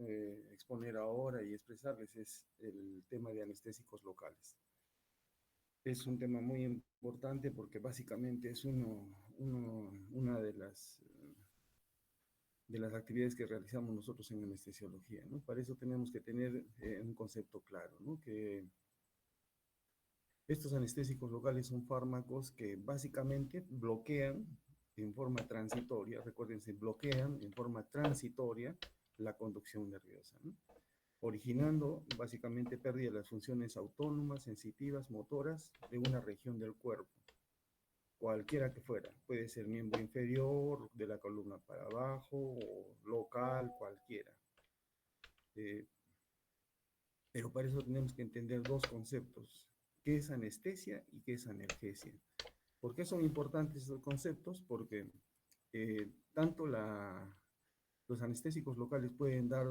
exponer ahora y expresarles es el tema de anestésicos locales. Es un tema muy importante porque básicamente es una de las actividades que realizamos nosotros en anestesiología, ¿no? Para eso tenemos que tener un concepto claro, ¿no? Que estos anestésicos locales son fármacos que básicamente bloquean en forma transitoria, recuérdense, bloquean en forma transitoria la conducción nerviosa, ¿no? Originando básicamente pérdida de las funciones autónomas, sensitivas, motoras de una región del cuerpo, cualquiera que fuera. Puede ser miembro inferior, de la columna para abajo, o local, cualquiera. Eh, pero para eso tenemos que entender dos conceptos: qué es anestesia y qué es analgesia. ¿Por qué son importantes estos conceptos? Porque tanto los anestésicos locales pueden dar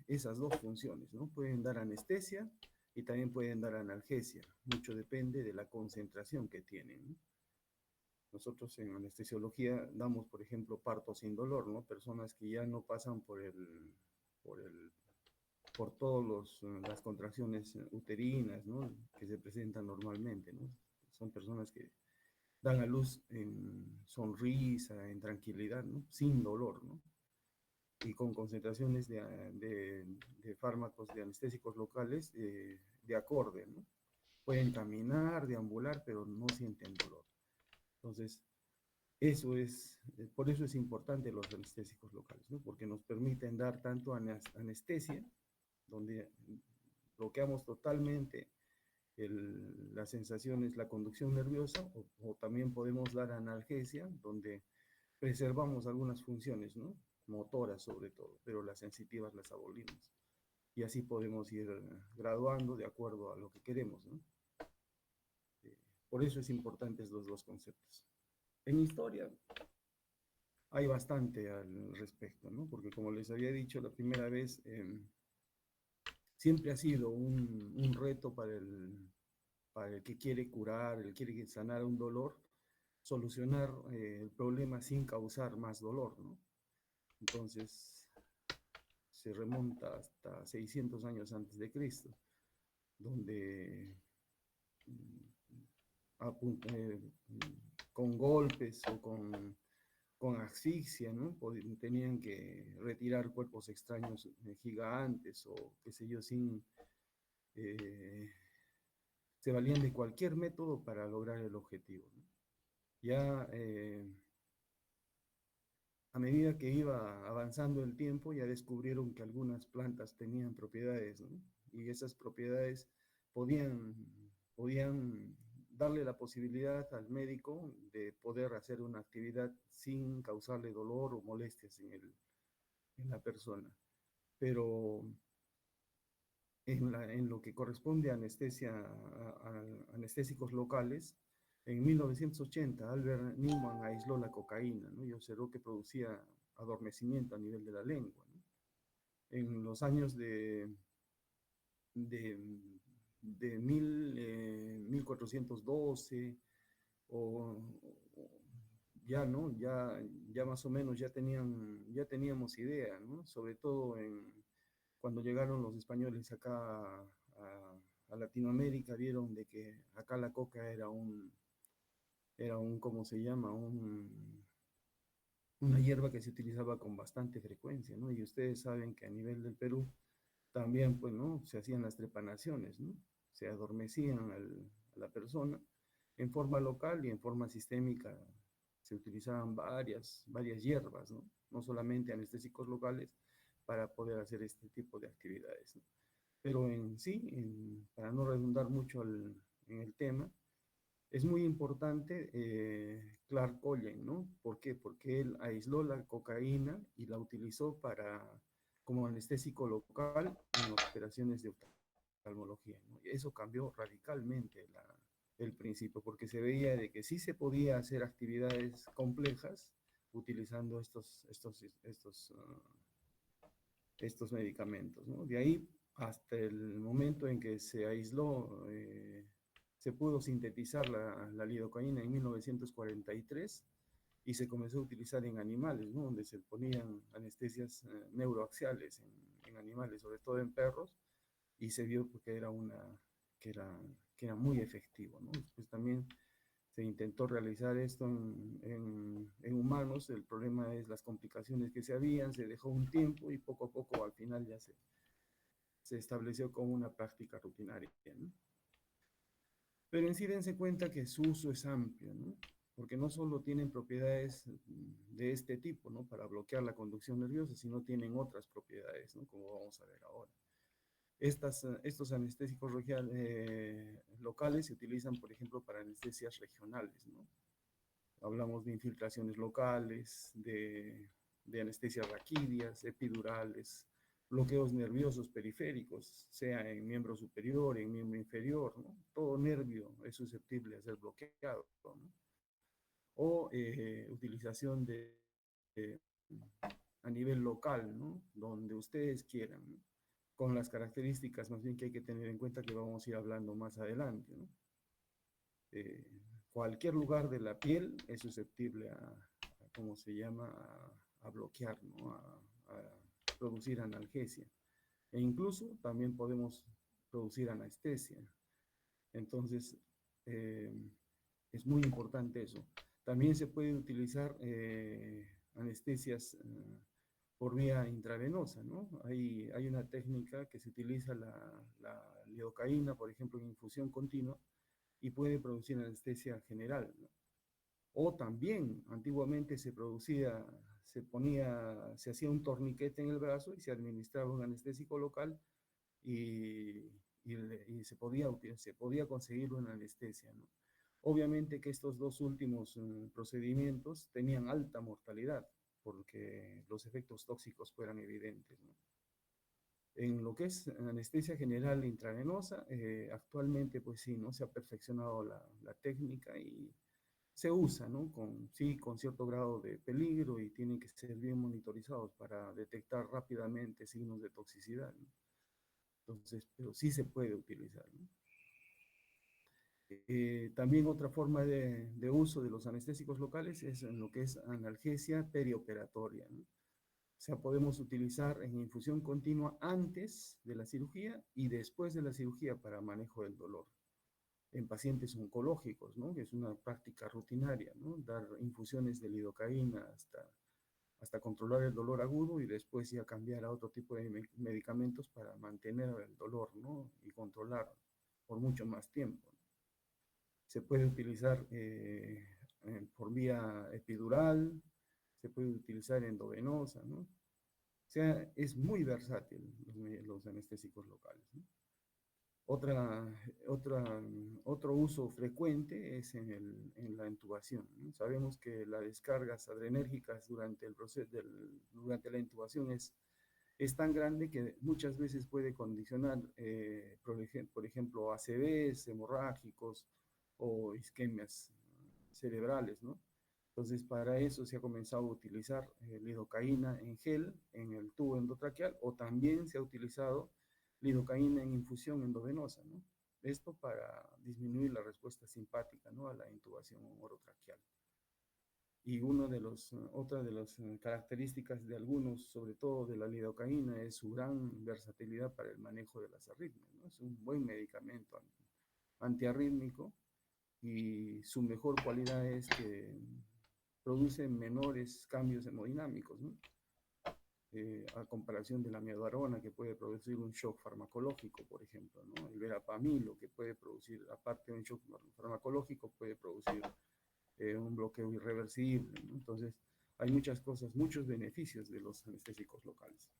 esas dos funciones, ¿no? Pueden dar anestesia y también pueden dar analgesia. Mucho depende de la concentración que tienen, ¿no? Nosotros en anestesiología damos, por ejemplo, parto sin dolor, ¿no? Personas que ya no pasan por el, por todas las contracciones uterinas, ¿no? Que se presentan normalmente, ¿no? Son personas que dan a luz en sonrisa, en tranquilidad, ¿no? Sin dolor, ¿no? Y con concentraciones de fármacos, de anestésicos locales de acorde, ¿no? Pueden caminar, deambular, pero no sienten dolor. Entonces, por eso es importante los anestésicos locales, ¿no? Porque nos permiten dar tanto anestesia, donde bloqueamos totalmente las sensaciones, la conducción nerviosa, o también podemos dar analgesia, donde preservamos algunas funciones, ¿no? Motoras sobre todo, pero las sensitivas las abolimos. Y así podemos ir graduando de acuerdo a lo que queremos, ¿no? Por eso es importante los dos conceptos. En historia hay bastante al respecto, ¿no? Porque como les había dicho la primera vez, siempre ha sido un reto para el que quiere curar, el que quiere sanar un dolor, solucionar el problema sin causar más dolor, ¿no? Entonces, se remonta hasta 600 años antes de Cristo, donde eh, con golpes o con asfixia, ¿no? Tenían que retirar cuerpos extraños gigantes o qué sé yo, eh, se valían de cualquier método para lograr el objetivo, ¿no? Ya a medida que iba avanzando el tiempo, ya descubrieron que algunas plantas tenían propiedades, ¿no? Y esas propiedades podían, podían darle la posibilidad al médico de poder hacer una actividad sin causarle dolor o molestias en la persona. Pero en lo que corresponde a anestesia, a anestésicos locales, en 1980 Albert Newman aisló la cocaína, ¿no? Y observó que producía adormecimiento a nivel de la lengua, ¿no? En los años de, de 1412 o, ya, ¿no? Ya más o menos ya teníamos idea, ¿no? Sobre todo cuando llegaron los españoles acá a Latinoamérica, vieron de que acá la coca era un, ¿cómo se llama? Una hierba que se utilizaba con bastante frecuencia, ¿no? Y ustedes saben que a nivel del Perú también, pues, ¿no? Se hacían las trepanaciones, ¿no? Se adormecían a la persona en forma local y en forma sistémica. Se utilizaban varias hierbas, ¿no? No solamente anestésicos locales para poder hacer este tipo de actividades, ¿no? Pero en sí, para no redundar mucho en el tema, es muy importante Clark Collen, ¿no? ¿Por qué? Porque él aisló la cocaína y la utilizó como anestésico local en operaciones de oftalmología, ¿no? Y eso cambió radicalmente el principio, porque se veía de que sí se podía hacer actividades complejas utilizando estos medicamentos, ¿no? De ahí hasta el momento en que se aisló, se pudo sintetizar la lidocaína en 1943 y se comenzó a utilizar en animales, ¿no? Donde se ponían anestesias neuroaxiales animales, sobre todo en perros, y se vio que era, que era, que era muy efectivo, ¿no? Después también se intentó realizar esto en humanos, el problema es las complicaciones que se habían, se dejó un tiempo y poco a poco al final ya se estableció como una práctica rutinaria, ¿no? Pero en sí dense cuenta que su uso es amplio, ¿no? Porque no solo tienen propiedades de este tipo, ¿no? Para bloquear la conducción nerviosa, sino tienen otras propiedades, ¿no? Como vamos a ver ahora. Estos anestésicos locales se utilizan, por ejemplo, para anestesias regionales, ¿no? Hablamos de infiltraciones locales, de anestesias raquídeas, epidurales, bloqueos nerviosos periféricos, sea en miembro superior, en miembro inferior, ¿no? Todo nervio es susceptible de ser bloqueado, ¿no? O utilización de, a nivel local, ¿no? Donde ustedes quieran, ¿no? Con las características más bien que hay que tener en cuenta que vamos a ir hablando más adelante, ¿no? Eh, Cualquier lugar de la piel es susceptible ¿cómo se llama? A bloquear, ¿no? A producir analgesia. E incluso también podemos producir anestesia. Entonces, eh, es muy importante eso. También se puede utilizar anestesias por vía intravenosa, ¿no? Hay una técnica que se utiliza la lidocaína, por ejemplo, en infusión continua, y puede producir anestesia general, ¿no? O también, antiguamente se hacía un torniquete en el brazo y se administraba un anestésico local y, y se podía conseguir una anestesia, ¿no? Obviamente que estos dos últimos procedimientos tenían alta mortalidad porque los efectos tóxicos fueran evidentes, ¿no? En lo que es anestesia general intravenosa, actualmente pues sí, ¿no? Se ha perfeccionado la técnica y se usa, ¿no? Sí, con cierto grado de peligro y tienen que ser bien monitorizados para detectar rápidamente signos de toxicidad, ¿no? Entonces, pero sí se puede utilizar, ¿no? También otra forma de uso de los anestésicos locales es en lo que es analgesia perioperatoria, ¿no? O sea, podemos utilizar en infusión continua antes de la cirugía y después de la cirugía para manejo del dolor. En pacientes oncológicos, ¿no? Que es una práctica rutinaria, ¿no? Dar infusiones de lidocaína hasta controlar el dolor agudo y después ya cambiar a otro tipo de medicamentos para mantener el dolor, ¿no? Y controlar por mucho más tiempo. Se puede utilizar por vía epidural, se puede utilizar endovenosa, ¿no? O sea, es muy versátil los anestésicos locales, ¿no? Otra, otro uso frecuente es en la intubación, ¿no? Sabemos que las descargas adrenérgicas durante el proceso durante la intubación es tan grande que muchas veces puede condicionar, por ejemplo, ACVs hemorrágicos o isquemias cerebrales, ¿no? Entonces, para eso se ha comenzado a utilizar lidocaína en gel en el tubo endotraqueal o también se ha utilizado lidocaína en infusión endovenosa, ¿no? Esto para disminuir la respuesta simpática, ¿no? A la intubación orotraqueal. Y otra de las características de algunos, sobre todo de la lidocaína, es su gran versatilidad para el manejo de las arritmias, ¿no? Es un buen medicamento antiarrítmico y su mejor cualidad es que produce menores cambios hemodinámicos, ¿no? A comparación de la amiodarona, que puede producir un shock farmacológico, por ejemplo, ¿no? El verapamilo, que puede producir, aparte de un shock farmacológico, puede producir un bloqueo irreversible, ¿no? Entonces, hay muchas cosas, muchos beneficios de los anestésicos locales.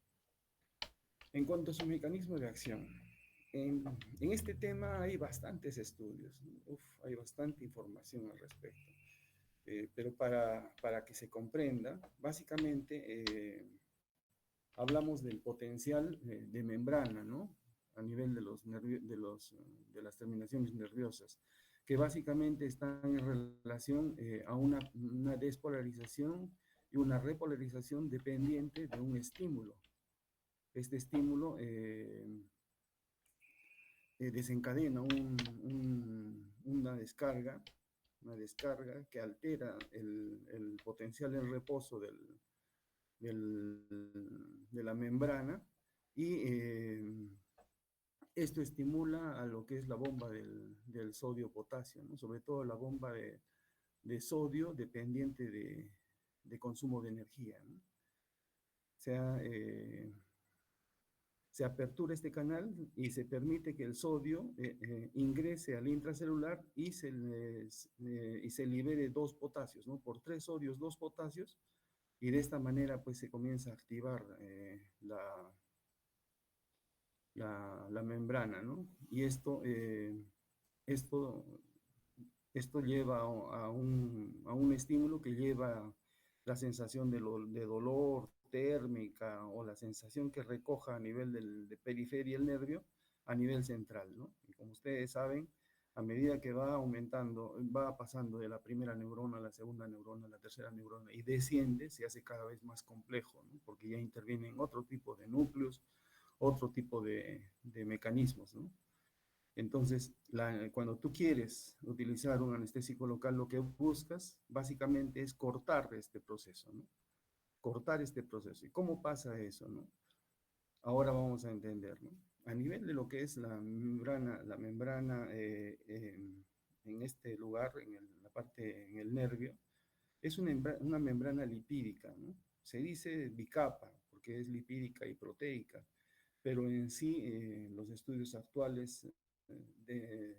En cuanto a su mecanismo de acción, en este tema hay bastantes estudios, ¿no? Hay bastante información al respecto. Pero para que se comprenda, básicamente hablamos del potencial de membrana, ¿no? A nivel de las terminaciones nerviosas, que básicamente están en relación a una despolarización y una repolarización dependiente de un estímulo. Este estímulo desencadena una descarga que altera el potencial en reposo de la membrana y esto estimula a lo que es la bomba del sodio-potasio, ¿no? Sobre todo la bomba de sodio dependiente de consumo de energía, ¿no? O sea, se apertura este canal y se permite que el sodio ingrese al intracelular y se libere dos potasios, ¿no? Por tres sodios, dos potasios, y de esta manera pues se comienza a activar la membrana, ¿no? Y esto, esto lleva a un estímulo que lleva la sensación de dolor térmica o la sensación que recoja a nivel de periferia el nervio a nivel central, ¿no? Y como ustedes saben, a medida que va aumentando, va pasando de la primera neurona a la segunda neurona, a la tercera neurona y desciende, se hace cada vez más complejo, ¿no? Porque ya intervienen otro tipo de núcleos, otro tipo de mecanismos, ¿no? Entonces, cuando tú quieres utilizar un anestésico local, lo que buscas básicamente es cortar este proceso, ¿no? Cortar este proceso. ¿Y cómo pasa eso, no? Ahora vamos a entender, ¿no? A nivel de lo que es la membrana en este lugar, la parte, en el nervio, es una membrana lipídica, ¿no? Se dice bicapa porque es lipídica y proteica, pero en sí los estudios actuales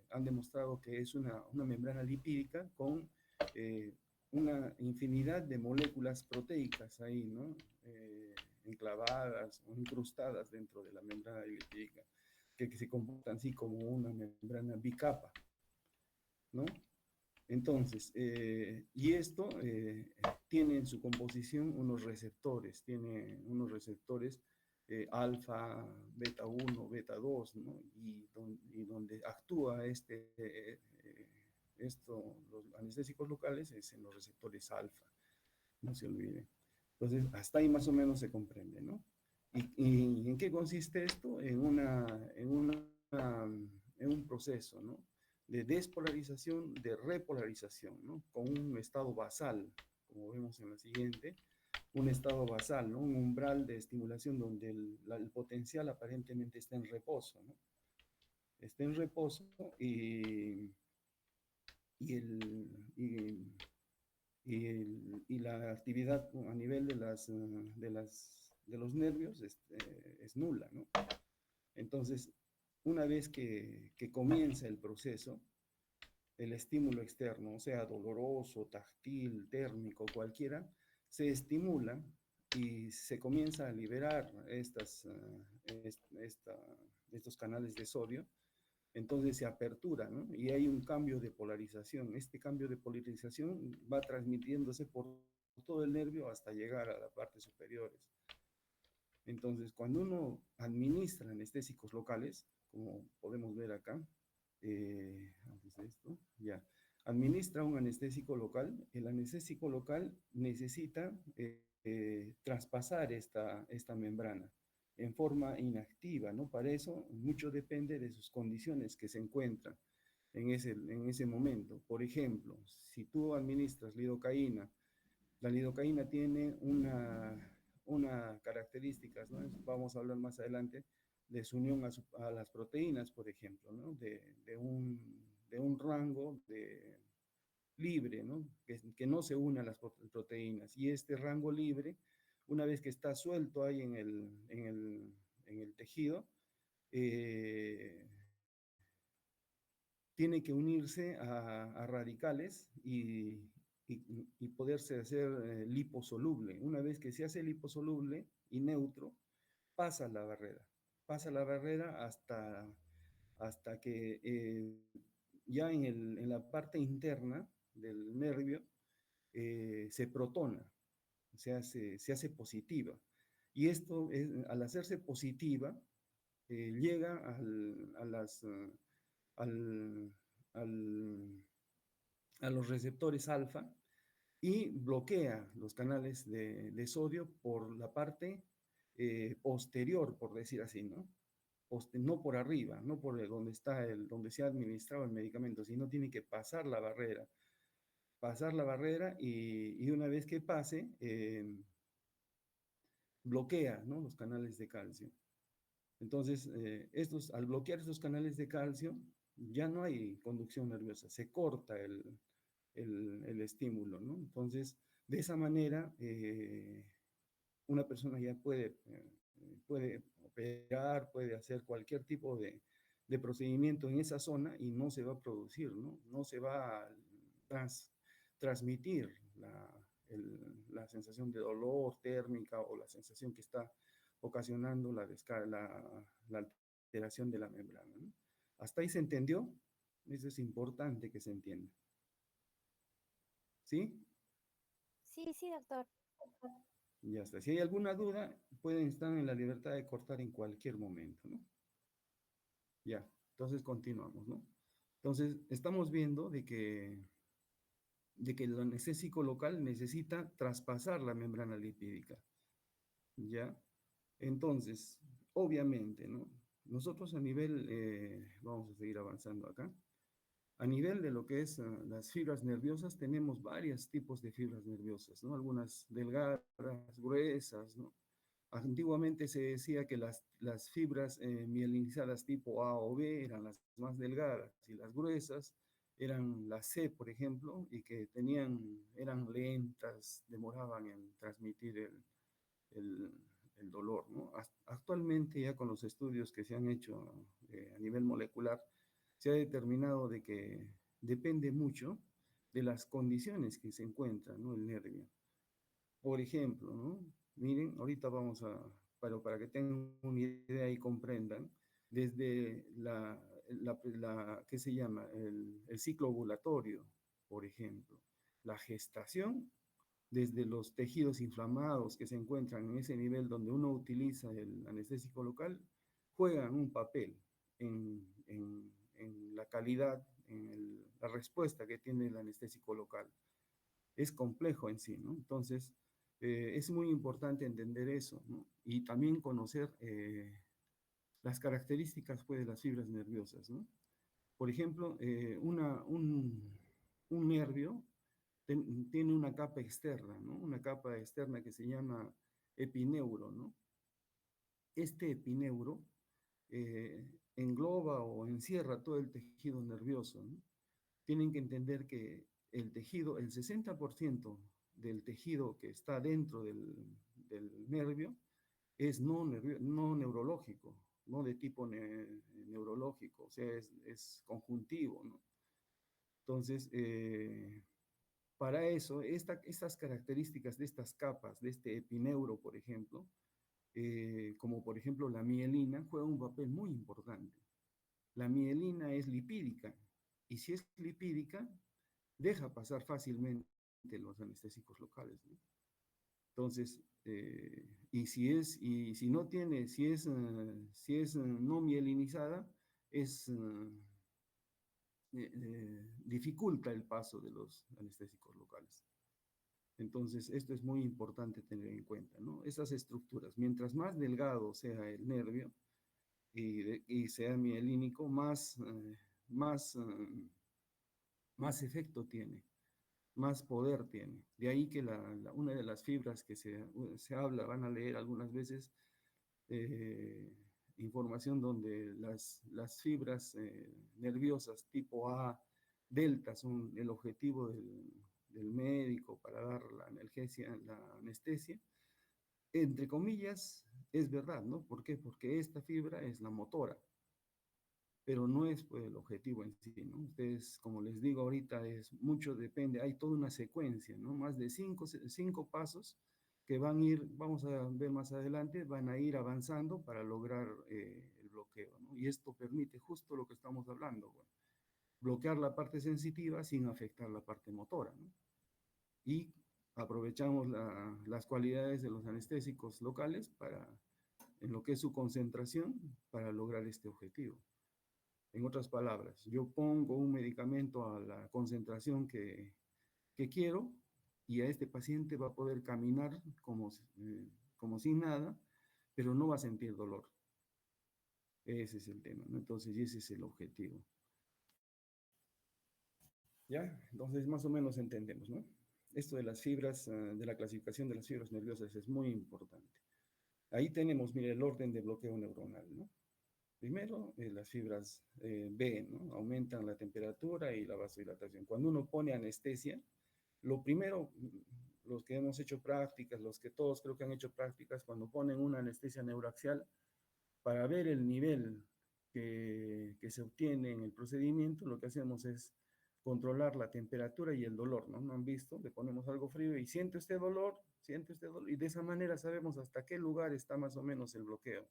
han demostrado que es una membrana lipídica con eh, una infinidad de moléculas proteicas ahí, ¿no? Enclavadas o incrustadas dentro de la membrana lipídica, que se comportan así como una membrana bicapa, ¿no? Entonces, y esto tiene en su composición unos receptores alfa, beta 1, beta 2, ¿no? Y donde actúa los anestésicos locales es en los receptores alfa, no se olviden. Entonces, hasta ahí más o menos se comprende, ¿no? ¿Y en qué consiste esto? En un proceso, ¿no? De despolarización, de repolarización, ¿no? Con un estado basal, como vemos en la siguiente, un estado basal, ¿no? Un umbral de estimulación donde el potencial aparentemente está en reposo, ¿no? Está en reposo y, el, y, y la actividad a nivel de los nervios es nula, ¿no? Entonces, una vez que comienza el proceso, el estímulo externo, sea doloroso, táctil, térmico, cualquiera, se estimula y se comienza a liberar estos canales de sodio, entonces se apertura, ¿no? Y hay un cambio de polarización. Este cambio de polarización va transmitiéndose por todo el nervio hasta llegar a la parte superiores. Entonces, cuando uno administra anestésicos locales, como podemos ver acá, antes de esto, ya, administra un anestésico local, el anestésico local necesita traspasar esta membrana en forma inactiva, ¿no? Para eso mucho depende de sus condiciones que se encuentran en ese momento. Por ejemplo, si tú administras lidocaína, la lidocaína tiene una características, ¿no? Vamos a hablar más adelante de su unión a las proteínas, por ejemplo, ¿no? De un rango libre, ¿no? Que no se une a las proteínas. Y este rango libre, una vez que está suelto ahí en el tejido, eh, tiene que unirse a radicales y poderse hacer liposoluble. Una vez que se hace liposoluble y neutro, pasa la barrera. Pasa la barrera hasta que ya en la parte interna del nervio se protona, se hace positiva. Y esto, al hacerse positiva, llega al, al, a los receptores alfa y bloquea los canales sodio por la parte posterior, por decir así, ¿no? No por arriba, no por donde está donde se ha administrado el medicamento, sino tiene que pasar la barrera y una vez que pase, bloquea, ¿no? Los canales de calcio. Entonces, al bloquear estos canales de calcio, ya no hay conducción nerviosa, se corta el estímulo, ¿no? Entonces, de esa manera, una persona ya puede operar, puede hacer cualquier tipo de procedimiento en esa zona y no se va a producir, ¿no? No se va a trans- transmitir la sensación de dolor térmica o la sensación que está ocasionando la alteración de la membrana, ¿no? ¿Hasta ahí se entendió? Eso es importante que se entienda. ¿Sí? Sí, sí, doctor. Ya está. Si hay alguna duda, pueden estar en la libertad de cortar en cualquier momento, ¿no? Ya, entonces continuamos, ¿no? Entonces, estamos viendo de que el anestésico local necesita traspasar la membrana lipídica, ¿ya? Entonces, obviamente, ¿no? Nosotros a nivel, vamos a seguir avanzando acá, a nivel de lo que es las fibras nerviosas, tenemos varios tipos de fibras nerviosas, ¿no? Algunas delgadas, gruesas, ¿no? Antiguamente se decía que las fibras mielinizadas tipo A o B eran las más delgadas y las gruesas eran la C, por ejemplo, y que eran lentas, demoraban en transmitir el, el dolor, ¿no? Actualmente ya con los estudios que se han hecho a nivel molecular, se ha determinado de que depende mucho de las condiciones que se encuentran, ¿no? El nervio. Por ejemplo, ¿no? Miren, ahorita vamos para que tengan una idea y comprendan, desde ¿qué se llama? El ciclo ovulatorio, por ejemplo, la gestación, desde los tejidos inflamados que se encuentran en ese nivel donde uno utiliza el anestésico local, juegan un papel en la calidad, la respuesta que tiene el anestésico local. Es complejo en sí, ¿no? Entonces, es muy importante entender eso, ¿no? Y también conocer las características, pues, de las fibras nerviosas, ¿no? Por ejemplo, un nervio tiene una capa externa, ¿no? Una capa externa que se llama epineuro, ¿no? Este epineuro engloba o encierra todo el tejido nervioso, ¿no? Tienen que entender que el tejido, el 60% del tejido que está dentro del nervio es no neurológico, no de tipo neurológico, o sea, es conjuntivo, ¿no? Entonces, para eso, estas características de estas capas, de este epineuro, por ejemplo, como por ejemplo la mielina, juega un papel muy importante. La mielina es lipídica, y si es lipídica, deja pasar fácilmente los anestésicos locales, ¿no? Entonces, y si no tiene, si es no mielinizada, es, dificulta el paso de los anestésicos locales. Entonces, esto es muy importante tener en cuenta, ¿no? Esas estructuras, mientras más delgado sea el nervio y sea mielínico, más, más efecto tiene, más poder tiene. De ahí que una de las fibras que se habla, van a leer algunas veces eh, información donde las fibras nerviosas tipo A, delta, son el objetivo del médico para dar la anestesia. Entre comillas, es verdad, ¿no? ¿Por qué? Porque esta fibra es la motora, pero no es, pues, el objetivo en sí, ¿no? Ustedes, como les digo ahorita, mucho depende, hay toda una secuencia, ¿no? Más de cinco pasos que van a ir, vamos a ver más adelante, van a ir avanzando para lograr el bloqueo, ¿no? Y esto permite justo lo que estamos hablando, bueno, bloquear la parte sensitiva sin afectar la parte motora, ¿no? Y aprovechamos las cualidades de los anestésicos locales en lo que es su concentración, para lograr este objetivo. En otras palabras, yo pongo un medicamento a la concentración que quiero, y a este paciente va a poder caminar como sin nada, pero no va a sentir dolor. Ese es el tema, ¿no? Entonces, y ese es el objetivo. ¿Ya? Entonces, más o menos entendemos, ¿no? Esto de las fibras, de la clasificación de las fibras nerviosas es muy importante. Ahí tenemos, mire, el orden de bloqueo neuronal, ¿no? Primero, las fibras B, ¿no? Aumentan la temperatura y la vasodilatación. Cuando uno pone anestesia, lo primero, los que hemos hecho prácticas, los que todos creo que han hecho prácticas, cuando ponen una anestesia neuraxial, para ver el nivel que se obtiene en el procedimiento, lo que hacemos es controlar la temperatura y el dolor, ¿no? ¿No han visto? Le ponemos algo frío y siente usted dolor, y de esa manera sabemos hasta qué lugar está más o menos el bloqueo,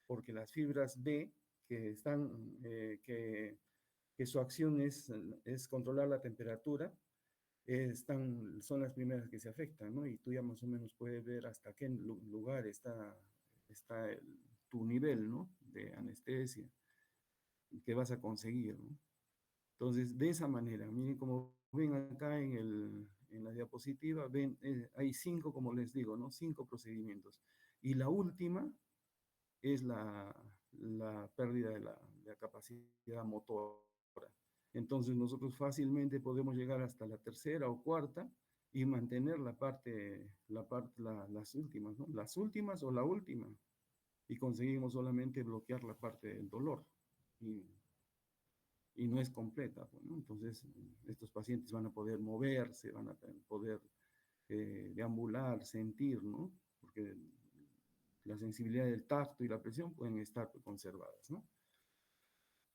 porque las fibras B, que están, que su acción es controlar la temperatura, son las primeras que se afectan, ¿no? Y tú ya más o menos puedes ver hasta qué lugar está tu nivel, ¿no? De anestesia que vas a conseguir, ¿no? Entonces, de esa manera, miren como ven acá en la diapositiva, ven, hay 5, como les digo, ¿no? 5 procedimientos. Y la última es la pérdida de la capacidad motora. Entonces nosotros fácilmente podemos llegar hasta la tercera o cuarta y mantener las últimas, ¿no? Las últimas o la última. Y conseguimos solamente bloquear la parte del dolor. Y, y no es completa, pues, ¿no? Entonces estos pacientes van a poder moverse, van a poder deambular, sentir, ¿no? Porque la sensibilidad del tacto y la presión pueden estar conservadas, ¿no?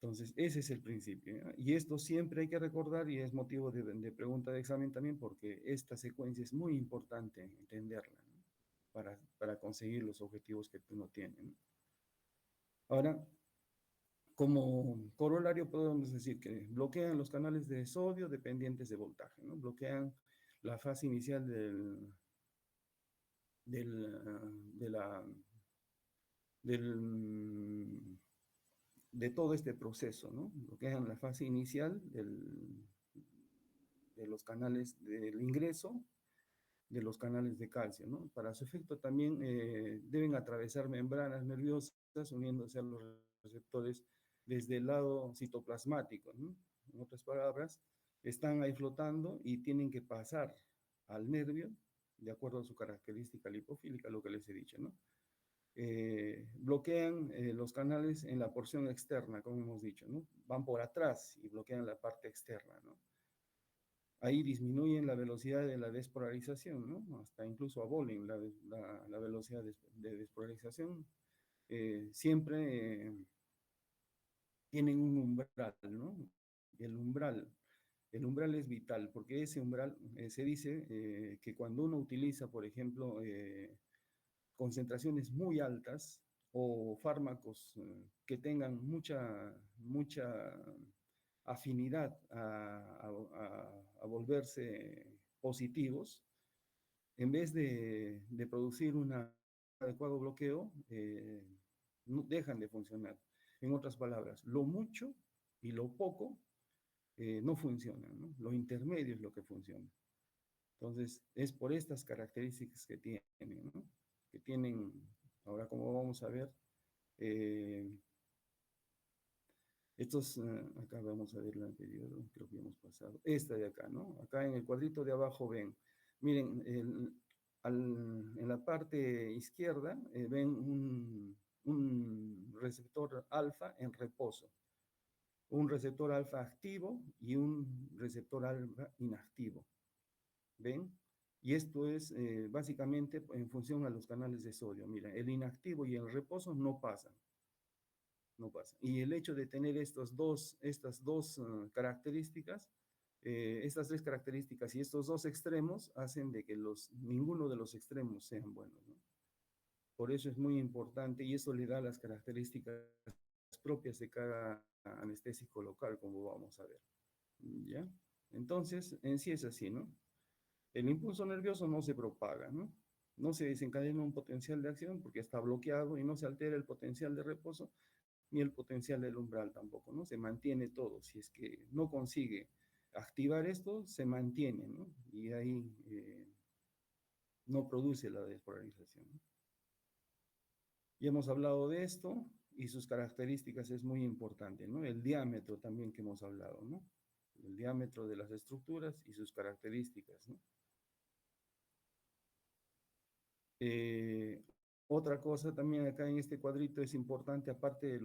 Entonces, ese es el principio, ¿ya? Y esto siempre hay que recordar y es motivo de pregunta de examen también porque esta secuencia es muy importante entenderla, ¿no? Para conseguir los objetivos que uno tiene, ¿no? Ahora, como corolario podemos decir que bloquean los canales de sodio dependientes de voltaje, ¿no? Bloquean la fase inicial de la, del, de todo este proceso, ¿no? Bloquean la fase inicial de los canales del ingreso de los canales de calcio, ¿no? Para su efecto también deben atravesar membranas nerviosas uniéndose a los receptores desde el lado citoplasmático, ¿no? En otras palabras, están ahí flotando y tienen que pasar al nervio de acuerdo a su característica lipofílica, lo que les he dicho, ¿no? Bloquean los canales en la porción externa, como hemos dicho, ¿no? Van por atrás y bloquean la parte externa, ¿no? Ahí disminuyen la velocidad de la despolarización, ¿no? Hasta incluso abolen la velocidad de despolarización. Siempre tienen un umbral, ¿no? El umbral, el umbral es vital, porque ese umbral se dice que cuando uno utiliza, por ejemplo, concentraciones muy altas o fármacos que tengan mucha afinidad a volverse positivos, en vez de producir un adecuado bloqueo, no, dejan de funcionar. En otras palabras, lo mucho y lo poco no funcionan, ¿no? Lo intermedio es lo que funciona. Entonces, es por estas características que tienen, ¿no? Que tienen, ahora como vamos a ver, eh, acá vamos a ver la anterior, creo que hemos pasado, esta de acá, ¿no? Acá en el cuadrito de abajo ven, miren, en la parte izquierda ven un receptor alfa en reposo, un receptor alfa activo y un receptor alfa inactivo. ¿Ven? Y esto es básicamente en función a los canales de sodio. Mira, el inactivo y el reposo no pasan. No pasa. Y el hecho de tener estas dos características, estas tres características y estos dos extremos hacen de que ninguno de los extremos sean buenos, ¿no? Por eso es muy importante y eso le da las características propias de cada anestésico local, como vamos a ver. ¿Ya? Entonces, en sí es así, ¿no? El impulso nervioso no se propaga, ¿no? No se desencadena un potencial de acción porque está bloqueado y no se altera el potencial de reposo ni el potencial del umbral tampoco, ¿no? Se mantiene todo. Si es que no consigue activar esto, se mantiene, ¿no? Y ahí no produce la despolarización, ¿no? Ya hemos hablado de esto y sus características es muy importante, ¿no? El diámetro también que hemos hablado, ¿no? El diámetro de las estructuras y sus características, ¿no? Otra cosa también acá en este cuadrito es importante, aparte de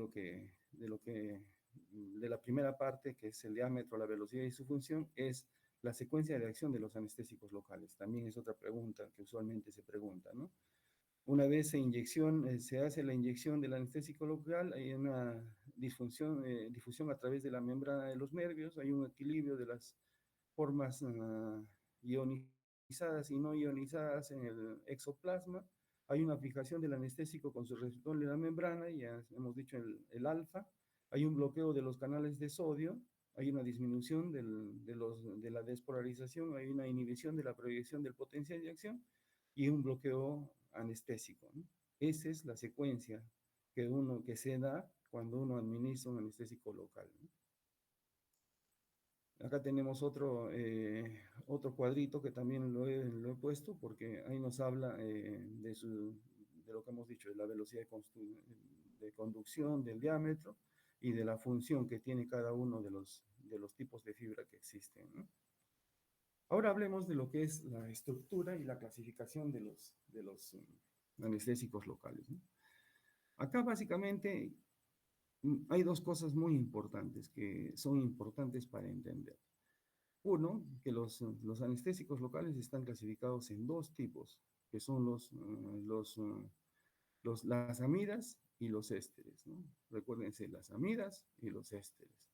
la primera parte, que es el diámetro, la velocidad y su función, es la secuencia de acción de los anestésicos locales. También es otra pregunta que usualmente se pregunta, ¿no? Una vez se hace la inyección del anestésico local, hay una difusión a través de la membrana de los nervios, hay un equilibrio de las formas ionizadas y no ionizadas en el exoplasma, hay una fijación del anestésico con su receptor de la membrana, ya hemos dicho el alfa, hay un bloqueo de los canales de sodio, hay una disminución de la despolarización, hay una inhibición de la proyección del potencial de acción y un bloqueo anestésico, ¿no? Esa es la secuencia que se da cuando uno administra un anestésico local, ¿no? Acá tenemos otro cuadrito que también lo he puesto porque ahí nos habla de lo que hemos dicho, de la velocidad de conducción, del diámetro y de la función que tiene cada uno de los tipos de fibra que existen, ¿no? Ahora hablemos de lo que es la estructura y la clasificación de los anestésicos locales, ¿no? Acá básicamente hay dos cosas muy importantes que son importantes para entender. Uno, que los anestésicos locales están clasificados en dos tipos, que son las amidas y los ésteres, ¿no? Recuérdense, las amidas y los ésteres.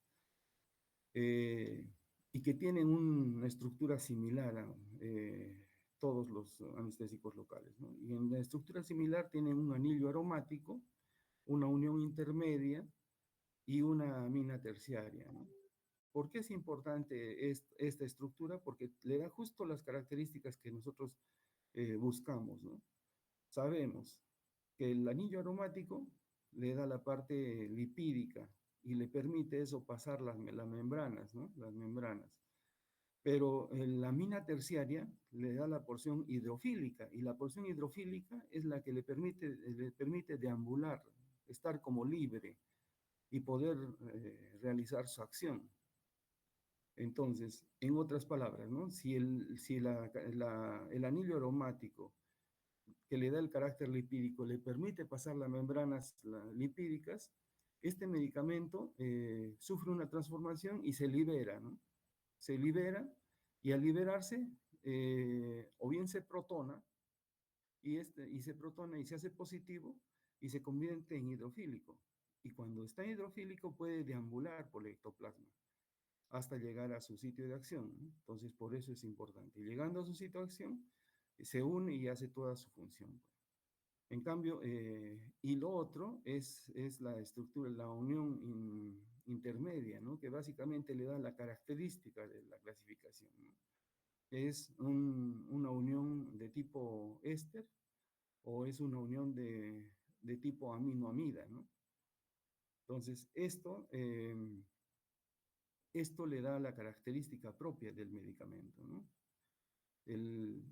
Eh, y que tienen una estructura similar a todos los anestésicos locales, ¿no? Y en la estructura similar tienen un anillo aromático, una unión intermedia y una amina terciaria, ¿no? ¿Por qué es importante esta estructura? Porque le da justo las características que nosotros buscamos, ¿no? Sabemos que el anillo aromático le da la parte lipídica y le permite eso pasar las membranas, ¿no? Las membranas. Pero la amina terciaria le da la porción hidrofílica y la porción hidrofílica es la que le permite deambular, estar como libre y poder realizar su acción. Entonces, en otras palabras, ¿no? Si el anillo aromático que le da el carácter lipídico le permite pasar las membranas lipídicas, este medicamento sufre una transformación y se libera, ¿no? Se libera y al liberarse, o bien se protona y se protona y se hace positivo y se convierte en hidrofílico. Y cuando está hidrofílico puede deambular por el ectoplasma hasta llegar a su sitio de acción, ¿no? Entonces, por eso es importante. Y llegando a su sitio de acción, se une y hace toda su función. En cambio, y lo otro es la estructura, la unión intermedia, ¿no? Que básicamente le da la característica de la clasificación, ¿no? Es una unión de tipo éster o es una unión de tipo aminoamida, ¿no? Entonces, esto le da la característica propia del medicamento, ¿no?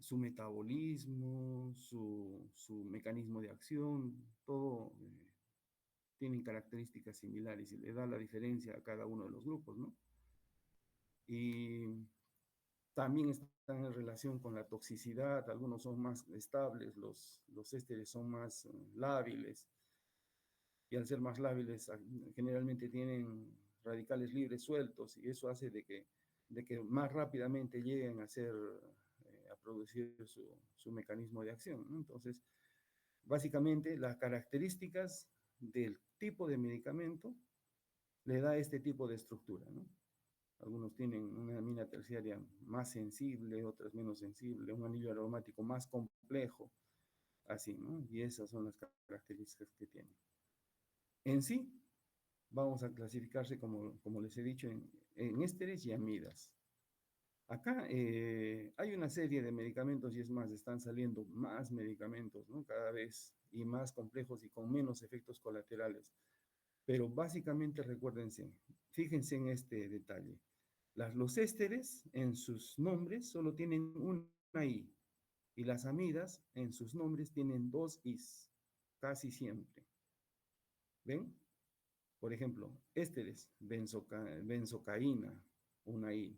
Su metabolismo, su mecanismo de acción, todo tienen características similares y le da la diferencia a cada uno de los grupos, ¿no? Y también están en relación con la toxicidad, algunos son más estables, los ésteres son más lábiles, y al ser más lábiles generalmente tienen radicales libres sueltos, y eso hace de que más rápidamente lleguen a producir su mecanismo de acción, ¿no? Entonces, básicamente, las características del tipo de medicamento le da este tipo de estructura, ¿no? Algunos tienen una amina terciaria más sensible, otras menos sensible, un anillo aromático más complejo, así, ¿no? Y esas son las características que tienen. En sí, vamos a clasificarse, como les he dicho, en ésteres y amidas. Acá hay una serie de medicamentos y es más, están saliendo más medicamentos, ¿no? Cada vez y más complejos y con menos efectos colaterales. Pero básicamente recuérdense, fíjense en este detalle. Los ésteres en sus nombres solo tienen una I y las amidas en sus nombres tienen dos Is, casi siempre. ¿Ven? Por ejemplo, ésteres, benzocaína, una I,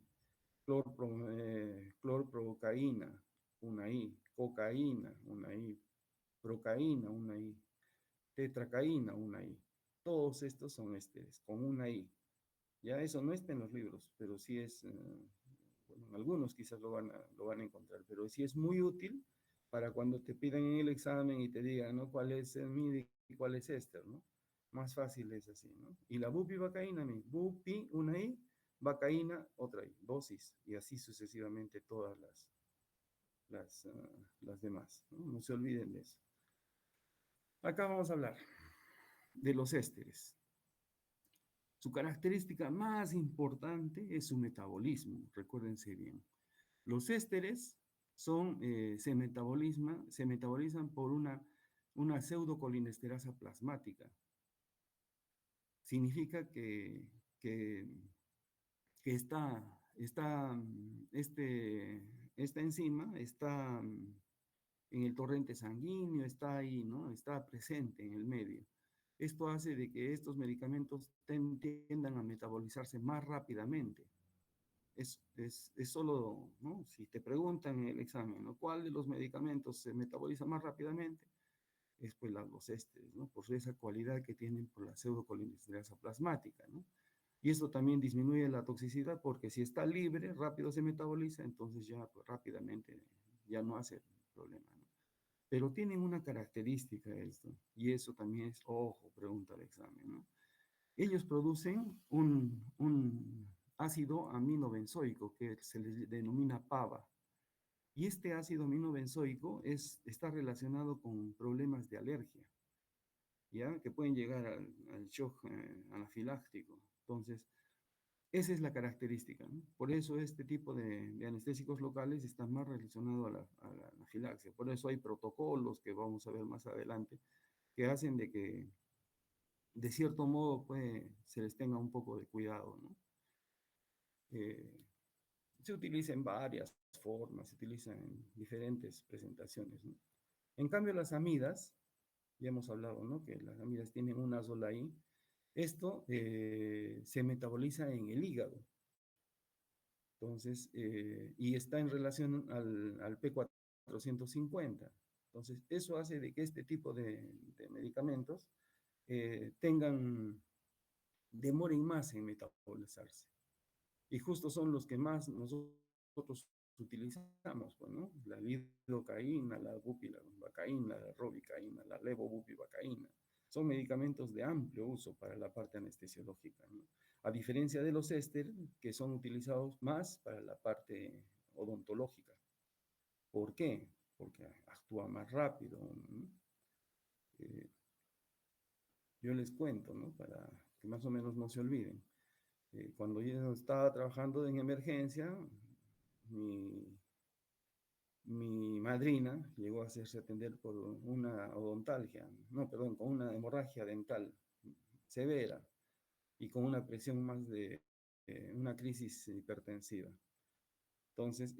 clorprocaína, una I, cocaína, una I, procaína, una I, tetracaína, una I. Todos estos son ésteres, con una I. Ya eso no está en los libros, pero sí es, bueno, algunos quizás lo van a encontrar, pero sí es muy útil para cuando te pidan en el examen y te digan, ¿no? ¿Cuál es el MIDI y cuál es éster, ¿no? Más fácil es así, ¿no? Y la bupivacaína, bupi, una I, vacaína, otra I, dosis, y así sucesivamente todas las demás, ¿no? No se olviden de eso. Acá vamos a hablar de los ésteres. Su característica más importante es su metabolismo, recuérdense bien. Los ésteres se metabolizan por una pseudocolinesterasa plasmática. Significa que esta enzima está en el torrente sanguíneo, está ahí, ¿no? Está presente en el medio. Esto hace de que estos medicamentos tiendan a metabolizarse más rápidamente. Es solo, ¿no? Si te preguntan en el examen, ¿no? ¿Cuál de los medicamentos se metaboliza más rápidamente? Es pues los ésteres, ¿no? Por esa cualidad que tienen por la pseudocolinesterasa plasmática, ¿no? Y esto también disminuye la toxicidad porque si está libre, rápido se metaboliza, entonces ya pues, rápidamente ya no hace problema, ¿no? Pero tienen una característica esto, y eso también es, ojo, pregunta el examen, ¿no? Ellos producen un ácido aminobenzoico que se le denomina PABA. Y este ácido aminobenzoico está relacionado con problemas de alergia, ¿ya? Que pueden llegar al shock anafiláctico. Entonces, esa es la característica, ¿no? Por eso este tipo de anestésicos locales están más relacionados a la anafilaxia. Por eso hay protocolos que vamos a ver más adelante que hacen de que, de cierto modo, pues, se les tenga un poco de cuidado, ¿no? Eh, se utiliza en varias formas, se utilizan en diferentes presentaciones, ¿no? En cambio, las amidas, ya hemos hablado, ¿no? Que las amidas tienen una sola I. Esto se metaboliza en el hígado. Entonces, y está en relación al P450. Entonces, eso hace de que este tipo de medicamentos demoren más en metabolizarse. Y justo son los que más nosotros utilizamos, pues, ¿no? La lidocaína, la bupivacaína, la robicaína, la levobupivacaína. Son medicamentos de amplio uso para la parte anestesiológica, ¿no? A diferencia de los éster, que son utilizados más para la parte odontológica. ¿Por qué? Porque actúa más rápido, ¿no? Eh, yo les cuento, ¿no? Para que más o menos no se olviden. Cuando yo estaba trabajando en emergencia, mi, mi madrina llegó a hacerse atender por una odontalgia, no, perdón, con una hemorragia dental severa y con una presión más de una crisis hipertensiva. Entonces,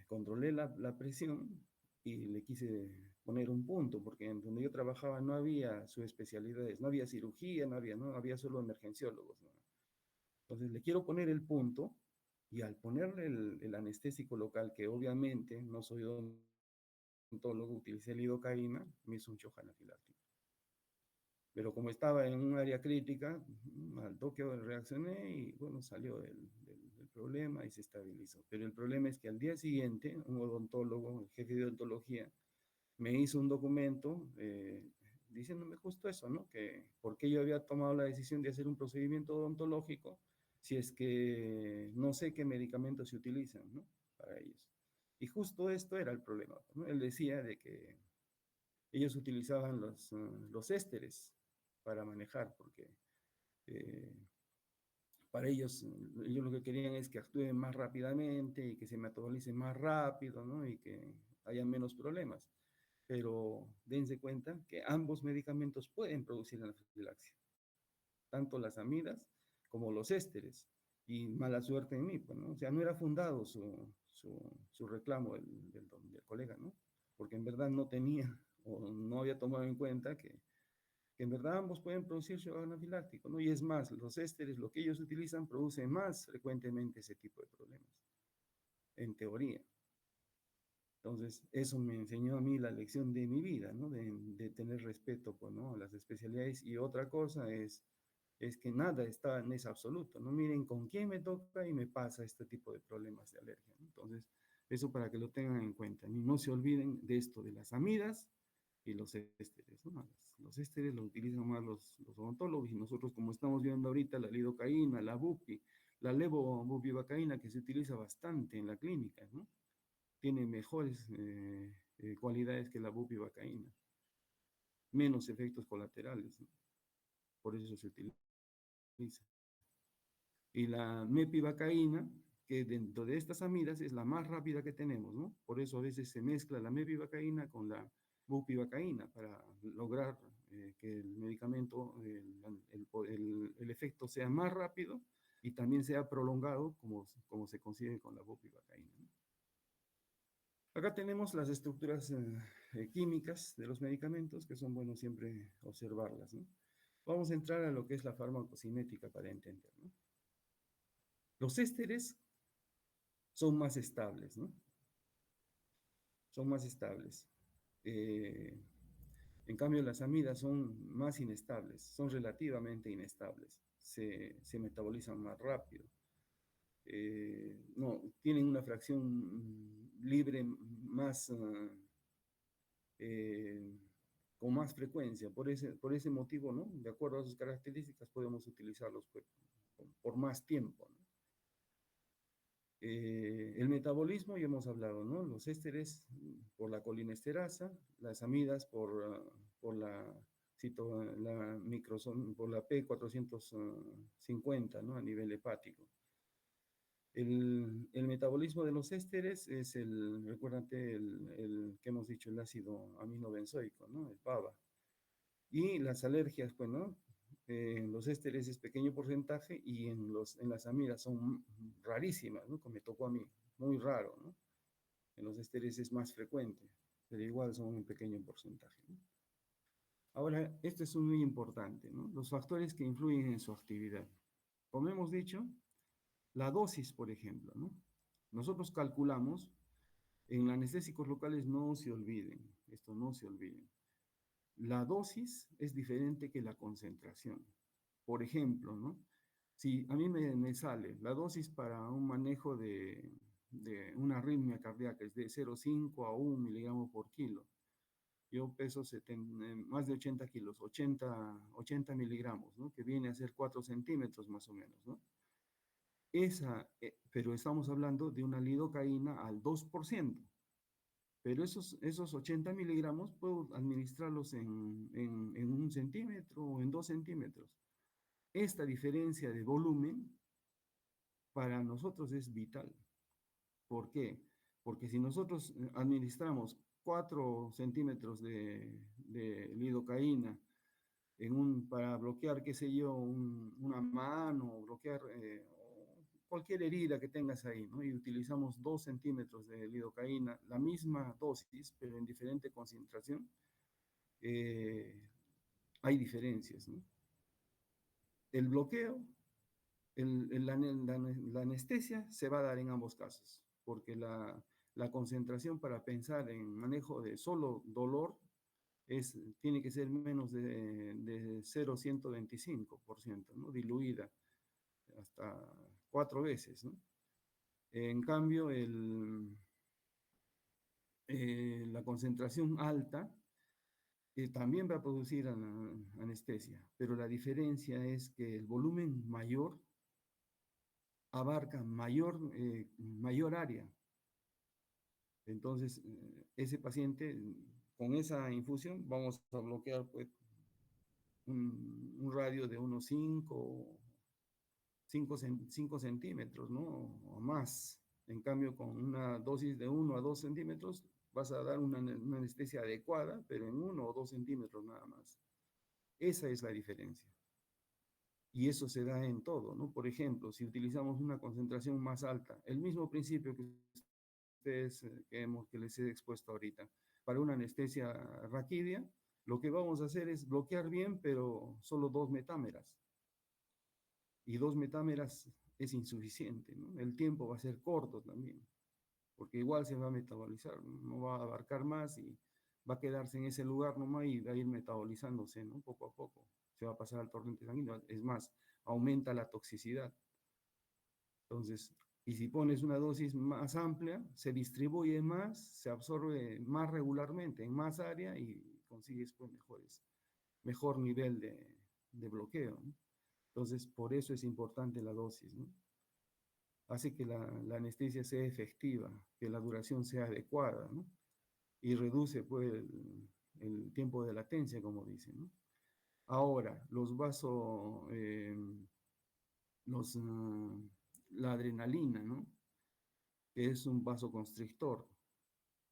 controlé la presión y le quise poner un punto, porque en donde yo trabajaba no había subespecialidades, no había cirugía, no había solo emergenciólogos, ¿no? Entonces le quiero poner el punto y al ponerle el anestésico local, que obviamente no soy odontólogo, utilicé lidocaína, me hizo un shock anafiláctico. Pero como estaba en un área crítica, al toque reaccioné y bueno, salió del problema y se estabilizó. Pero el problema es que al día siguiente, un odontólogo, el jefe de odontología, me hizo un documento diciéndome justo eso, ¿no? Que por qué yo había tomado la decisión de hacer un procedimiento odontológico si es que no sé qué medicamentos se utilizan, ¿no? Para ellos. Y justo esto era el problema, ¿no? Él decía de que ellos utilizaban los ésteres para manejar, porque eh, para ellos lo que querían es que actúen más rápidamente y que se metabolicen más rápido, ¿no? Y que haya menos problemas. Pero dense cuenta que ambos medicamentos pueden producir anafilaxia, tanto las amidas como los ésteres. Y mala suerte en mí, pues, ¿no? O sea, no era fundado su reclamo del colega, ¿no? Porque en verdad no tenía o no había tomado en cuenta que en verdad ambos pueden producir shock anafiláctico, ¿no? Y es más, los ésteres, lo que ellos utilizan, producen más frecuentemente ese tipo de problemas, en teoría. Entonces, eso me enseñó a mí la lección de mi vida, ¿no? De tener respeto, pues, ¿no? A las especialidades. Y otra cosa es que nada está en es absoluto, ¿no? Miren con quién me toca y me pasa este tipo de problemas de alergia, ¿no? Entonces, eso para que lo tengan en cuenta. Y no se olviden de esto, de las amidas y los ésteres, ¿no? Los ésteres lo utilizan más los odontólogos y nosotros, como estamos viendo ahorita, la lidocaína, la bupi, la levobupivacaína, que se utiliza bastante en la clínica, ¿no? Tiene mejores cualidades que la bupivacaína, menos efectos colaterales, ¿no? Por eso se utiliza. Y la mepivacaína, que dentro de estas amidas es la más rápida que tenemos, ¿no? Por eso a veces se mezcla la mepivacaína con la bupivacaína para lograr que el medicamento, el efecto sea más rápido y también sea prolongado como se consigue con la bupivacaína, ¿no? Acá tenemos las estructuras químicas de los medicamentos, que son buenos siempre observarlas, ¿no? Vamos a entrar a lo que es la farmacocinética para entender, ¿no? Los ésteres son más estables, ¿no? Son más estables. Eh, en cambio, las amidas son más inestables, son relativamente inestables, se metabolizan más rápido. No, tienen una fracción libre más, eh, con más frecuencia. Por ese motivo, ¿no? De acuerdo a sus características, podemos utilizarlos pues, por más tiempo, ¿no? El metabolismo, ya hemos hablado, ¿no? Los ésteres por la colinesterasa, las amidas por la, por la P450, ¿no? A nivel hepático. El metabolismo de los ésteres es recuérdate, el que hemos dicho, el ácido aminobenzoico, ¿no? El PABA. Y las alergias, pues, ¿no? En los ésteres es pequeño porcentaje y en las amidas son rarísimas, ¿no? Como me tocó a mí, muy raro, ¿no? En los ésteres es más frecuente, pero igual son un pequeño porcentaje, ¿no? Ahora, esto es muy importante, ¿no? Los factores que influyen en su actividad. Como hemos dicho, la dosis, por ejemplo, ¿no? Nosotros calculamos, en anestésicos locales no se olviden, esto no se olviden. La dosis es diferente que la concentración. Por ejemplo, ¿no? Si a mí me sale la dosis para un manejo de una arritmia cardíaca es de 0,5 a 1 miligramo por kilo. Yo peso más de 80 kilos, 80 miligramos, ¿no? Que viene a ser 4 centímetros más o menos, ¿no? Pero estamos hablando de una lidocaína al 2%. Pero esos 80 miligramos puedo administrarlos en 1 centímetro o en 2 centímetros. Esta diferencia de volumen para nosotros es vital. ¿Por qué? Porque si nosotros administramos 4 centímetros de lidocaína para bloquear, qué sé yo, una mano, bloquear cualquier herida que tengas ahí, ¿no? Y utilizamos 2 centímetros de lidocaína, la misma dosis, pero en diferente concentración, eh, hay diferencias, ¿no? El bloqueo, la anestesia se va a dar en ambos casos, porque la concentración para pensar en manejo de solo dolor tiene que ser menos de 0,125%, ¿no? Diluida hasta 4 veces, ¿no? En cambio, la concentración alta también va a producir anestesia, pero la diferencia es que el volumen mayor abarca mayor área. Entonces, ese paciente, con esa infusión, vamos a bloquear pues, un radio de unos 5 centímetros, ¿no? O más. En cambio, con una dosis de 1 a 2 centímetros, vas a dar una anestesia adecuada, pero en 1 o 2 centímetros nada más. Esa es la diferencia. Y eso se da en todo, ¿no? Por ejemplo, si utilizamos una concentración más alta, el mismo principio que ustedes, que les he expuesto ahorita, para una anestesia raquidia, lo que vamos a hacer es bloquear bien, pero solo 2 metámeras. Y 2 metámeras es insuficiente, ¿no? El tiempo va a ser corto también. porque igual se va a metabolizar, no va a abarcar más y va a quedarse en ese lugar nomás y va a ir metabolizándose, ¿no? Poco a poco. Se va a pasar al torrente sanguíneo. Es más, aumenta la toxicidad. Entonces, y si pones una dosis más amplia, se distribuye más, se absorbe más regularmente en más área y consigues pues, mejor nivel de bloqueo, ¿no? Entonces, por eso es importante la dosis, ¿no? Hace que la anestesia sea efectiva, que la duración sea adecuada, ¿no? Y reduce pues, el tiempo de latencia, como dicen, ¿no? Ahora, los, la adrenalina, ¿no? Que es un vasoconstrictor,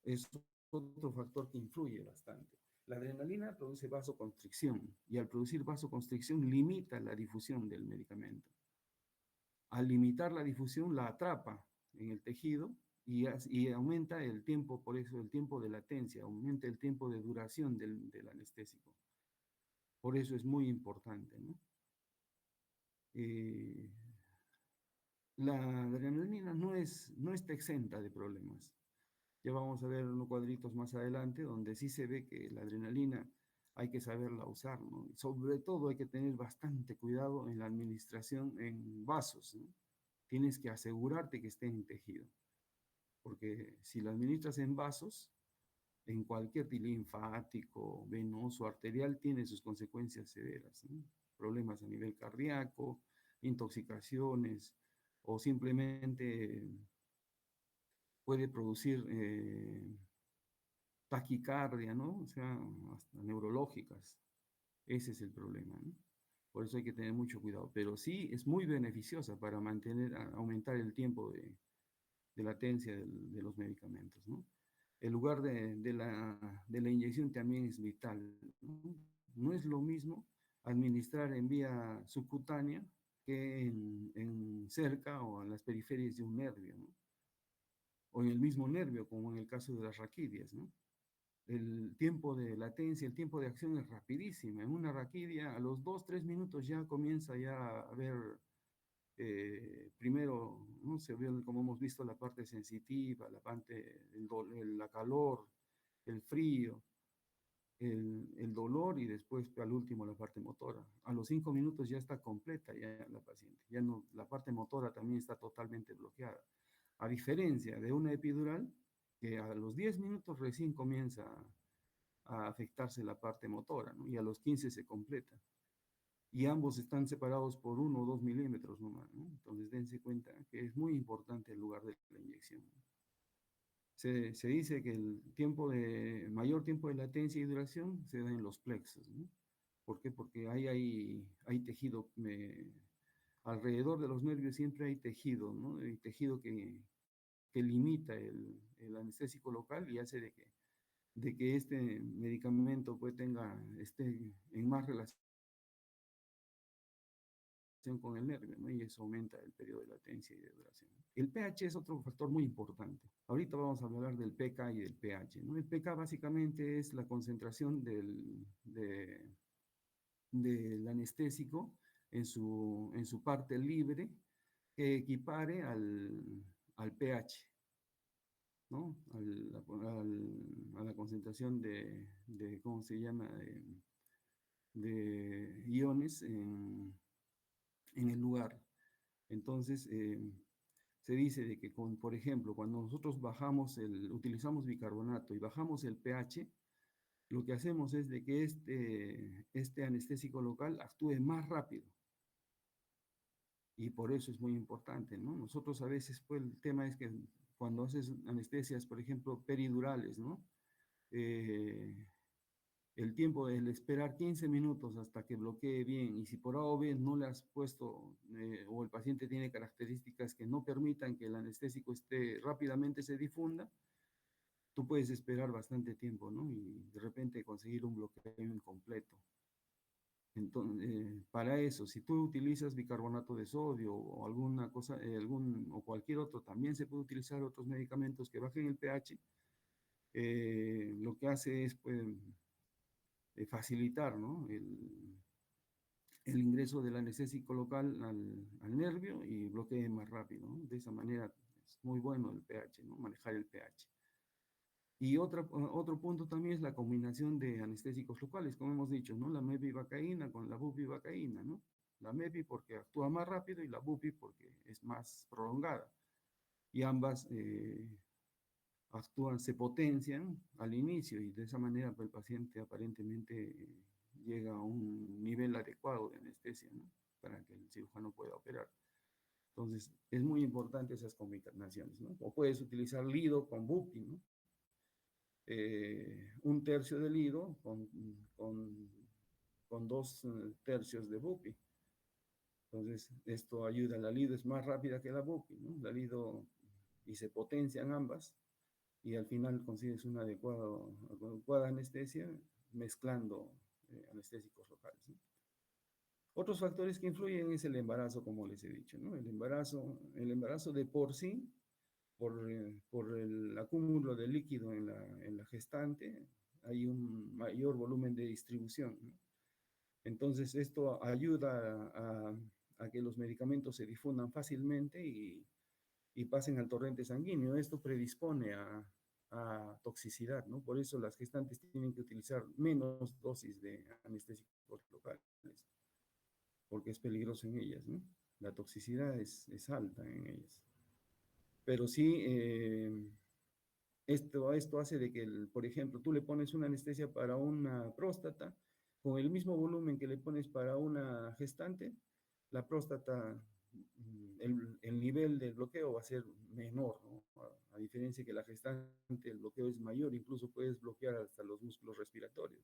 es otro factor que influye bastante. La adrenalina produce vasoconstricción y al producir vasoconstricción limita la difusión del medicamento. Al limitar la difusión la atrapa en el tejido y aumenta el tiempo, por eso el tiempo de latencia, aumenta el tiempo de duración del anestésico. Por eso es muy importante, ¿no? Eh, la adrenalina no está exenta de problemas. Ya vamos a ver unos cuadritos más adelante donde sí se ve que la adrenalina hay que saberla usar, ¿no? Sobre todo hay que tener bastante cuidado en la administración en vasos, ¿no? Tienes que asegurarte que esté en tejido, porque si la administras en vasos, en cualquier linfático, venoso, arterial, tiene sus consecuencias severas, ¿no? Problemas a nivel cardíaco, intoxicaciones o simplemente puede producir taquicardia, ¿no? O sea, hasta neurológicas. Ese es el problema, ¿no? Por eso hay que tener mucho cuidado. Pero sí es muy beneficiosa para aumentar el tiempo de latencia de los medicamentos, ¿no? El lugar de la inyección también es vital, ¿no? No es lo mismo administrar en vía subcutánea que en cerca o en las periferias de un nervio, ¿no? O en el mismo nervio, como en el caso de las raquidias, ¿no? El tiempo de latencia, el tiempo de acción es rapidísimo. En una raquidia, a los 2, 3 minutos ya comienza ya a ver, primero, ¿no? Se ve, como hemos visto, la parte sensitiva, la parte, la calor, el frío, el dolor y después, al último, la parte motora. A los 5 minutos ya está completa ya la paciente. Ya no, la parte motora también está totalmente bloqueada. A diferencia de una epidural, que a los 10 minutos recién comienza a afectarse la parte motora, ¿no? Y a los 15 se completa. Y ambos están separados por 1 o 2 milímetros nomás, ¿no? Entonces dense cuenta que es muy importante el lugar de la inyección, ¿no? Se dice que mayor tiempo de latencia y duración se da en los plexos, ¿no? ¿Por qué? Porque ahí hay tejido, alrededor de los nervios siempre hay tejido, ¿no? Hay tejido que limita el anestésico local y hace de que este medicamento pues esté en más relación con el nervio, ¿no? Y eso aumenta el periodo de latencia y de duración. El pH es otro factor muy importante. Ahorita vamos a hablar del pK y del pH, ¿no? El pK básicamente es la concentración del anestésico en su parte libre que equipare al pH, ¿no? A la concentración ¿cómo se llama? De iones en el lugar. Entonces, se dice de que, por ejemplo, cuando nosotros utilizamos bicarbonato y bajamos el pH, lo que hacemos es de que este anestésico local actúe más rápido. Y por eso es muy importante, ¿no? Nosotros a veces, pues, el tema es que cuando haces anestesias, por ejemplo, peridurales, ¿no? Eh, el tiempo de esperar 15 minutos hasta que bloquee bien, y si por A o B no le has puesto, o el paciente tiene características que no permitan que el anestésico rápidamente se difunda, tú puedes esperar bastante tiempo, ¿no? Y de repente conseguir un bloqueo incompleto. Entonces, para eso, si tú utilizas bicarbonato de sodio o alguna cosa, o cualquier otro, también se puede utilizar otros medicamentos que bajen el pH. Lo que hace es, pues, facilitar, ¿no? el ingreso del anestésico local al nervio y bloquee más rápido, ¿no? De esa manera es muy bueno el pH, ¿no? Manejar el pH. Y otro punto también es la combinación de anestésicos locales, como hemos dicho, ¿no? La mepivacaína con la bupivacaína, ¿no? La mepi porque actúa más rápido y la bupi porque es más prolongada. Y ambas actúan, se potencian al inicio y de esa manera pues, el paciente aparentemente llega a un nivel adecuado de anestesia, ¿no? Para que el cirujano pueda operar. Entonces, es muy importante esas combinaciones, ¿no? O puedes utilizar lido con bupi, ¿no? Un tercio de lido con dos tercios de bupi. Entonces, esto ayuda, la lido es más rápida que la bupi, ¿no? La lido y se potencian ambas y al final consigues una adecuada anestesia mezclando anestésicos locales, ¿no? Otros factores que influyen es el embarazo, como les he dicho, ¿no? El embarazo de por sí, por el acúmulo de líquido en la gestante, hay un mayor volumen de distribución, ¿no? Entonces, esto ayuda a que los medicamentos se difundan fácilmente y pasen al torrente sanguíneo. Esto predispone a toxicidad, ¿no? Por eso las gestantes tienen que utilizar menos dosis de anestésicos locales, porque es peligroso en ellas, ¿no? La toxicidad es alta en ellas. Pero sí, esto hace de que, por ejemplo, tú le pones una anestesia para una próstata, con el mismo volumen que le pones para una gestante, la próstata, el nivel del bloqueo va a ser menor, ¿no? A diferencia que la gestante, el bloqueo es mayor, incluso puedes bloquear hasta los músculos respiratorios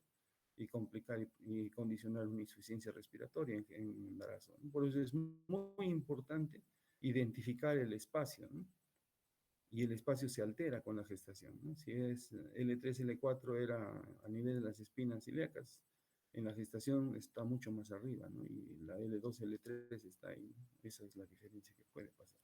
y complicar y condicionar una insuficiencia respiratoria en embarazo, ¿no? Por eso es muy importante identificar el espacio, ¿no? Y el espacio se altera con la gestación, ¿no? Si es L3, L4 era a nivel de las espinas ilíacas, en la gestación está mucho más arriba, ¿no? Y la L2, L3 está ahí, ¿no? Esa es la diferencia que puede pasar.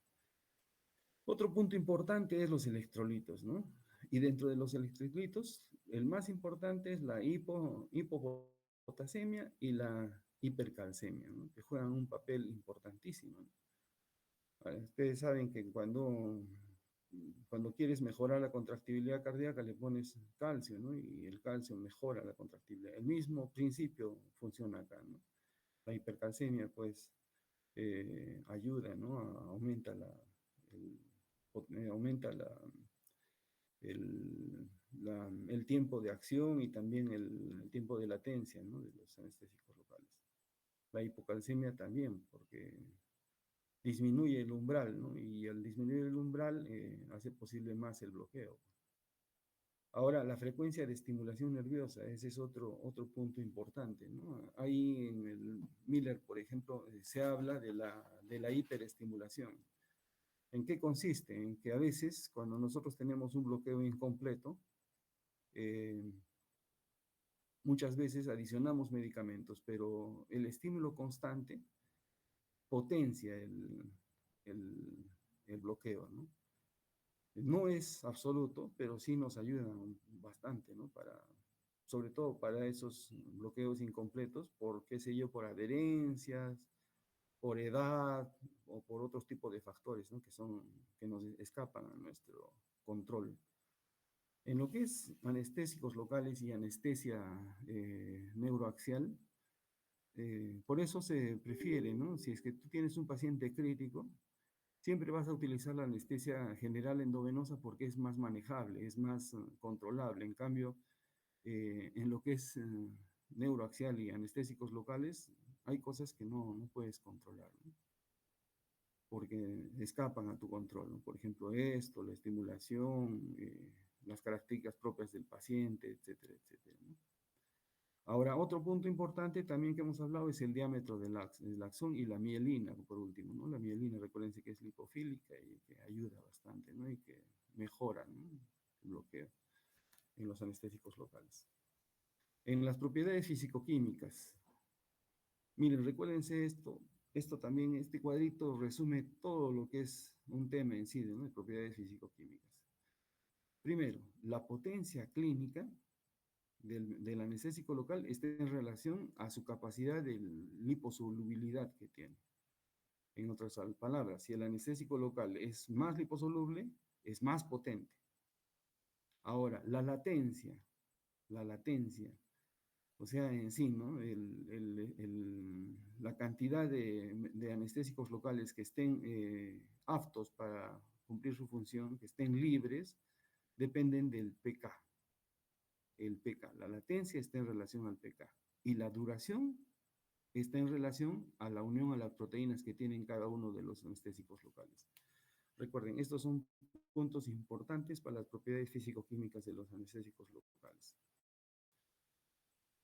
Otro punto importante es los electrolitos, ¿no? Y dentro de los electrolitos, el más importante es la hipopotasemia y la hipercalcemia, ¿no? Que juegan un papel importantísimo, ¿no? Ustedes saben que cuando quieres mejorar la contractibilidad cardíaca le pones calcio, ¿no? Y el calcio mejora la contractibilidad. El mismo principio funciona acá, ¿no? La hipercalcemia, pues, ayuda, ¿no? Aumenta el tiempo de acción y también el tiempo de latencia, ¿no? De los anestésicos locales. La hipocalcemia también, porque disminuye el umbral, ¿no? Y al disminuir el umbral hace posible más el bloqueo. Ahora, la frecuencia de estimulación nerviosa, ese es otro punto importante, ¿no? Ahí en el Miller, por ejemplo, se habla de la hiperestimulación. ¿En qué consiste? En que a veces, cuando nosotros tenemos un bloqueo incompleto, eh, muchas veces adicionamos medicamentos, pero el estímulo constante potencia el bloqueo, ¿no? No es absoluto, pero sí nos ayuda bastante, ¿no? Sobre todo para esos bloqueos incompletos, por, qué sé yo, por adherencias, por edad o por otros tipos de factores, ¿no? Que nos escapan a nuestro control. En lo que es anestésicos locales y anestesia neuroaxial, por eso se prefiere, ¿no? Si es que tú tienes un paciente crítico, siempre vas a utilizar la anestesia general endovenosa porque es más manejable, es más controlable. En cambio, en lo que es neuroaxial y anestésicos locales, hay cosas que no puedes controlar, ¿no? Porque escapan a tu control, ¿no? Por ejemplo, esto, la estimulación, las características propias del paciente, etcétera, etcétera, ¿no? Ahora, otro punto importante también que hemos hablado es el diámetro del axón y la mielina, por último, ¿no? La mielina, recuerden que es lipofílica y que ayuda bastante, ¿no? Y que mejora, ¿no? El bloqueo en los anestésicos locales. En las propiedades fisicoquímicas, miren, recuérdense esto también, este cuadrito resume todo lo que es un tema en sí, ¿no? De propiedades fisicoquímicas. Primero, la potencia clínica del anestésico local está en relación a su capacidad de liposolubilidad que tiene. En otras palabras, si el anestésico local es más liposoluble, es más potente. Ahora, la latencia, o sea, en sí, ¿no? La cantidad de anestésicos locales que estén aptos para cumplir su función, que estén libres, dependen del pK. El pK, la latencia está en relación al pK. Y la duración está en relación a la unión a las proteínas que tienen cada uno de los anestésicos locales. Recuerden, estos son puntos importantes para las propiedades físico-químicas de los anestésicos locales.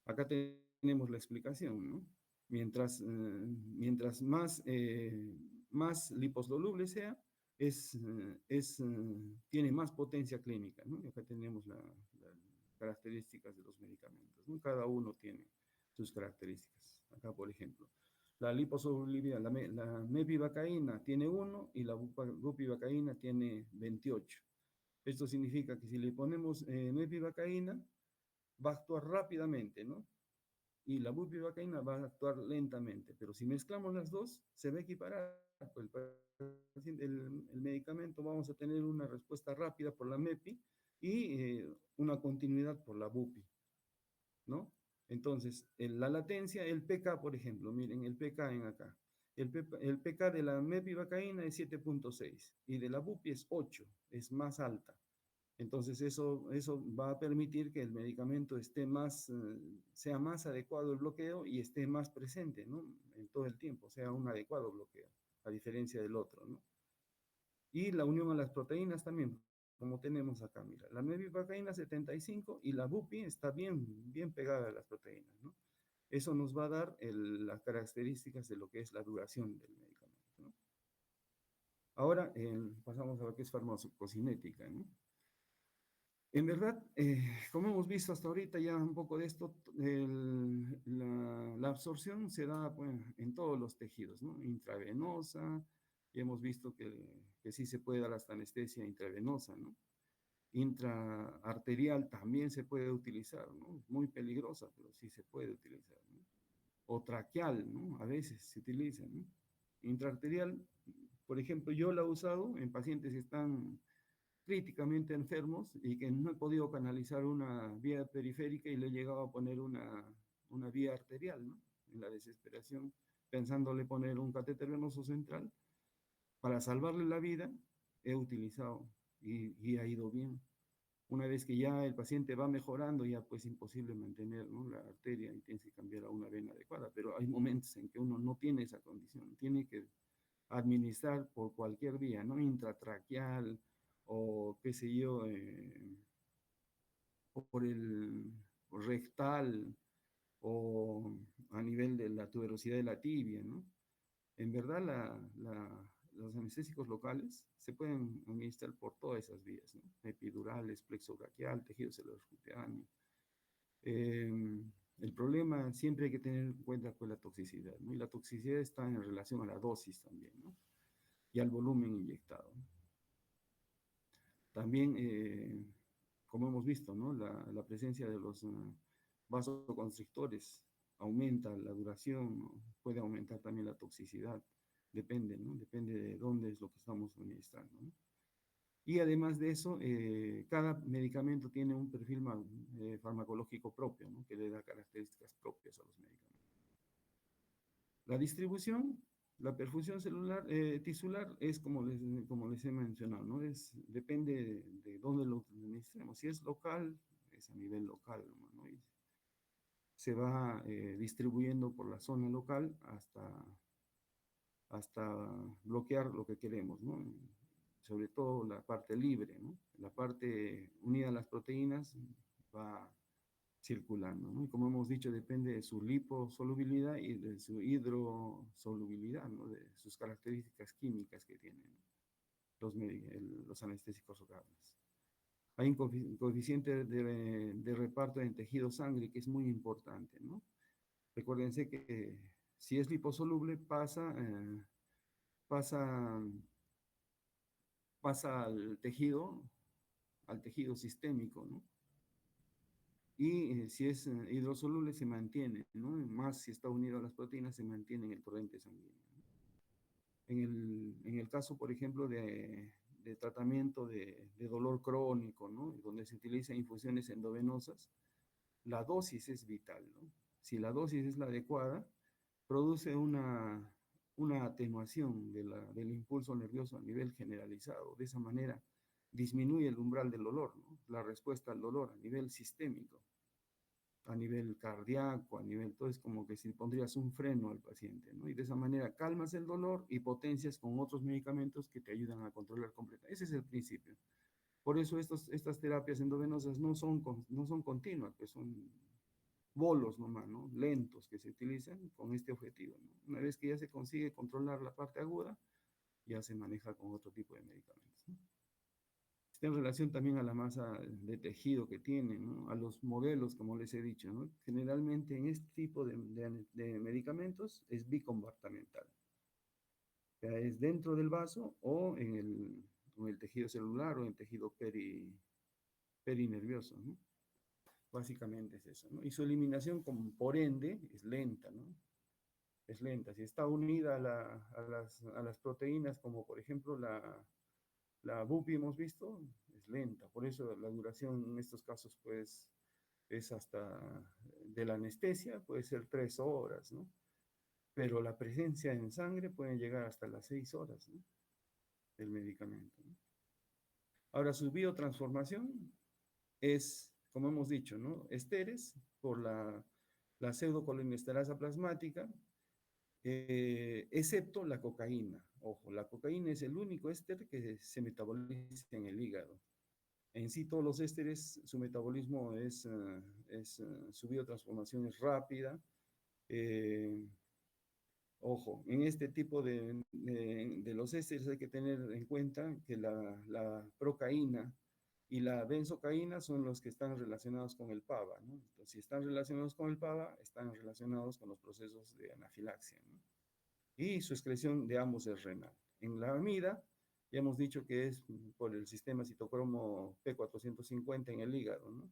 Acá tenemos la explicación, ¿no? Mientras más liposoluble sea, tiene más potencia clínica, ¿no? Y acá tenemos las características de los medicamentos, ¿no? Cada uno tiene sus características. Acá, por ejemplo, la liposolubilidad, la mepivacaína tiene 1 y la bupivacaína tiene 28. Esto significa que si le ponemos mepivacaína, va a actuar rápidamente, ¿no? Y la bupivacaína va a actuar lentamente, pero si mezclamos las dos, se va a equiparar. Pues el medicamento vamos a tener una respuesta rápida por la MEPI y una continuidad por la BUPI, ¿no? Entonces, la latencia, el pK, por ejemplo, miren, el pK en acá. El pK de la mepivacaína es 7.6 y de la BUPI es 8, es más alta. Entonces eso va a permitir que el medicamento sea más adecuado el bloqueo y esté más presente, ¿no? En todo el tiempo, sea un adecuado bloqueo, a diferencia del otro, ¿no? Y la unión a las proteínas también, como tenemos acá, mira, la mepivacaína 75 y la bupi está bien pegada a las proteínas, ¿no? Eso nos va a dar las características de lo que es la duración del medicamento, ¿no? Ahora pasamos a lo que es farmacocinética, ¿no? En verdad, como hemos visto hasta ahorita ya un poco de esto, la absorción se da bueno, en todos los tejidos, ¿no? Intravenosa, y hemos visto que sí se puede dar hasta anestesia intravenosa, ¿no? Intraarterial también se puede utilizar, ¿no? Muy peligrosa, pero sí se puede utilizar, ¿no? O traqueal, ¿no? A veces se utiliza, ¿no? Intraarterial, por ejemplo, yo la he usado en pacientes que están críticamente enfermos y que no he podido canalizar una vía periférica y le he llegado a poner una vía arterial, ¿no? En la desesperación, pensándole poner un catéter venoso central, para salvarle la vida, he utilizado y ha ido bien. Una vez que ya el paciente va mejorando, ya pues imposible mantener, ¿no? La arteria y tienes que cambiar a una vena adecuada, pero hay momentos en que uno no tiene esa condición, tiene que administrar por cualquier vía, ¿no? Intratraqueal o qué sé yo, por el rectal o a nivel de la tuberosidad de la tibia, ¿no? En verdad, los anestésicos locales se pueden administrar por todas esas vías, ¿no? Epidurales, plexobraquial, tejido celular cutáneo. El problema siempre hay que tener en cuenta pues, la toxicidad, ¿no? Y la toxicidad está en relación a la dosis también, ¿no? Y al volumen inyectado. También, como hemos visto, ¿no? La presencia de los vasoconstrictores aumenta la duración, ¿no? Puede aumentar también la toxicidad, depende, ¿no? Depende de dónde es lo que estamos administrando, ¿no? Y además de eso, cada medicamento tiene un perfil farmacológico propio, ¿no? Que le da características propias a los medicamentos. La distribución, la perfusión celular, tisular es como les he mencionado, ¿no? Depende de dónde lo administremos. Si es local, es a nivel local, ¿no? Y se va distribuyendo por la zona local hasta bloquear lo que queremos, ¿no? Sobre todo la parte libre, ¿no? La parte unida a las proteínas va circulando, ¿no? Y como hemos dicho, depende de su liposolubilidad y de su hidrosolubilidad, ¿no? De sus características químicas que tienen los anestésicos locales. Hay un coeficiente de reparto en tejido sangre que es muy importante, ¿no? Recuérdense que si es liposoluble pasa, pasa al tejido sistémico, ¿no? Y si es hidrosoluble se mantiene, ¿no? Más si está unido a las proteínas se mantiene en el torrente sanguíneo, ¿no? en el caso, por ejemplo, de tratamiento de dolor crónico, ¿no? Donde se utilizan infusiones endovenosas, la dosis es vital, ¿no? Si la dosis es la adecuada, produce una atenuación del impulso nervioso a nivel generalizado. De esa manera disminuye el umbral del dolor, ¿no? La respuesta al dolor a nivel sistémico, a nivel cardíaco, a nivel, todo es como que si pondrías un freno al paciente, ¿no? Y de esa manera calmas el dolor y potencias con otros medicamentos que te ayudan a controlar completamente. Ese es el principio. Por eso estas terapias endovenosas no son continuas, pues son bolos nomás, ¿no? Lentos que se utilizan con este objetivo, ¿no? Una vez que ya se consigue controlar la parte aguda, ya se maneja con otro tipo de medicamentos, ¿no? Está en relación también a la masa de tejido que tienen, ¿no? A los modelos, como les he dicho, ¿no? Generalmente en este tipo de medicamentos es bicompartamental. O sea, es dentro del vaso o en el tejido celular o en el tejido perinervioso, ¿no? Básicamente es eso, ¿no? Y su eliminación, como por ende, es lenta, ¿no? Es lenta. Si está unida a las proteínas, como por ejemplo la BUPI hemos visto, es lenta. Por eso la duración en estos casos, pues, es hasta de la anestesia, puede ser 3 horas, ¿no? Pero la presencia en sangre puede llegar hasta las 6 horas, ¿no? Del medicamento, ¿no? Ahora, su biotransformación es, como hemos dicho, ¿no? Esteres por la pseudocolinesterasa plasmática, excepto la cocaína. Ojo, la cocaína es el único éster que se metaboliza en el hígado. En sí, todos los ésteres, su metabolismo su biotransformación es rápida. Eh, Ojo, en este tipo de los ésteres hay que tener en cuenta que la procaína y la benzocaína son los que están relacionados con el PAVA, ¿no? Entonces, si están relacionados con el PAVA, están relacionados con los procesos de anafilaxia, ¿no? Y su excreción de ambos es renal. En la amida, ya hemos dicho que es por el sistema citocromo P450 en el hígado, ¿no?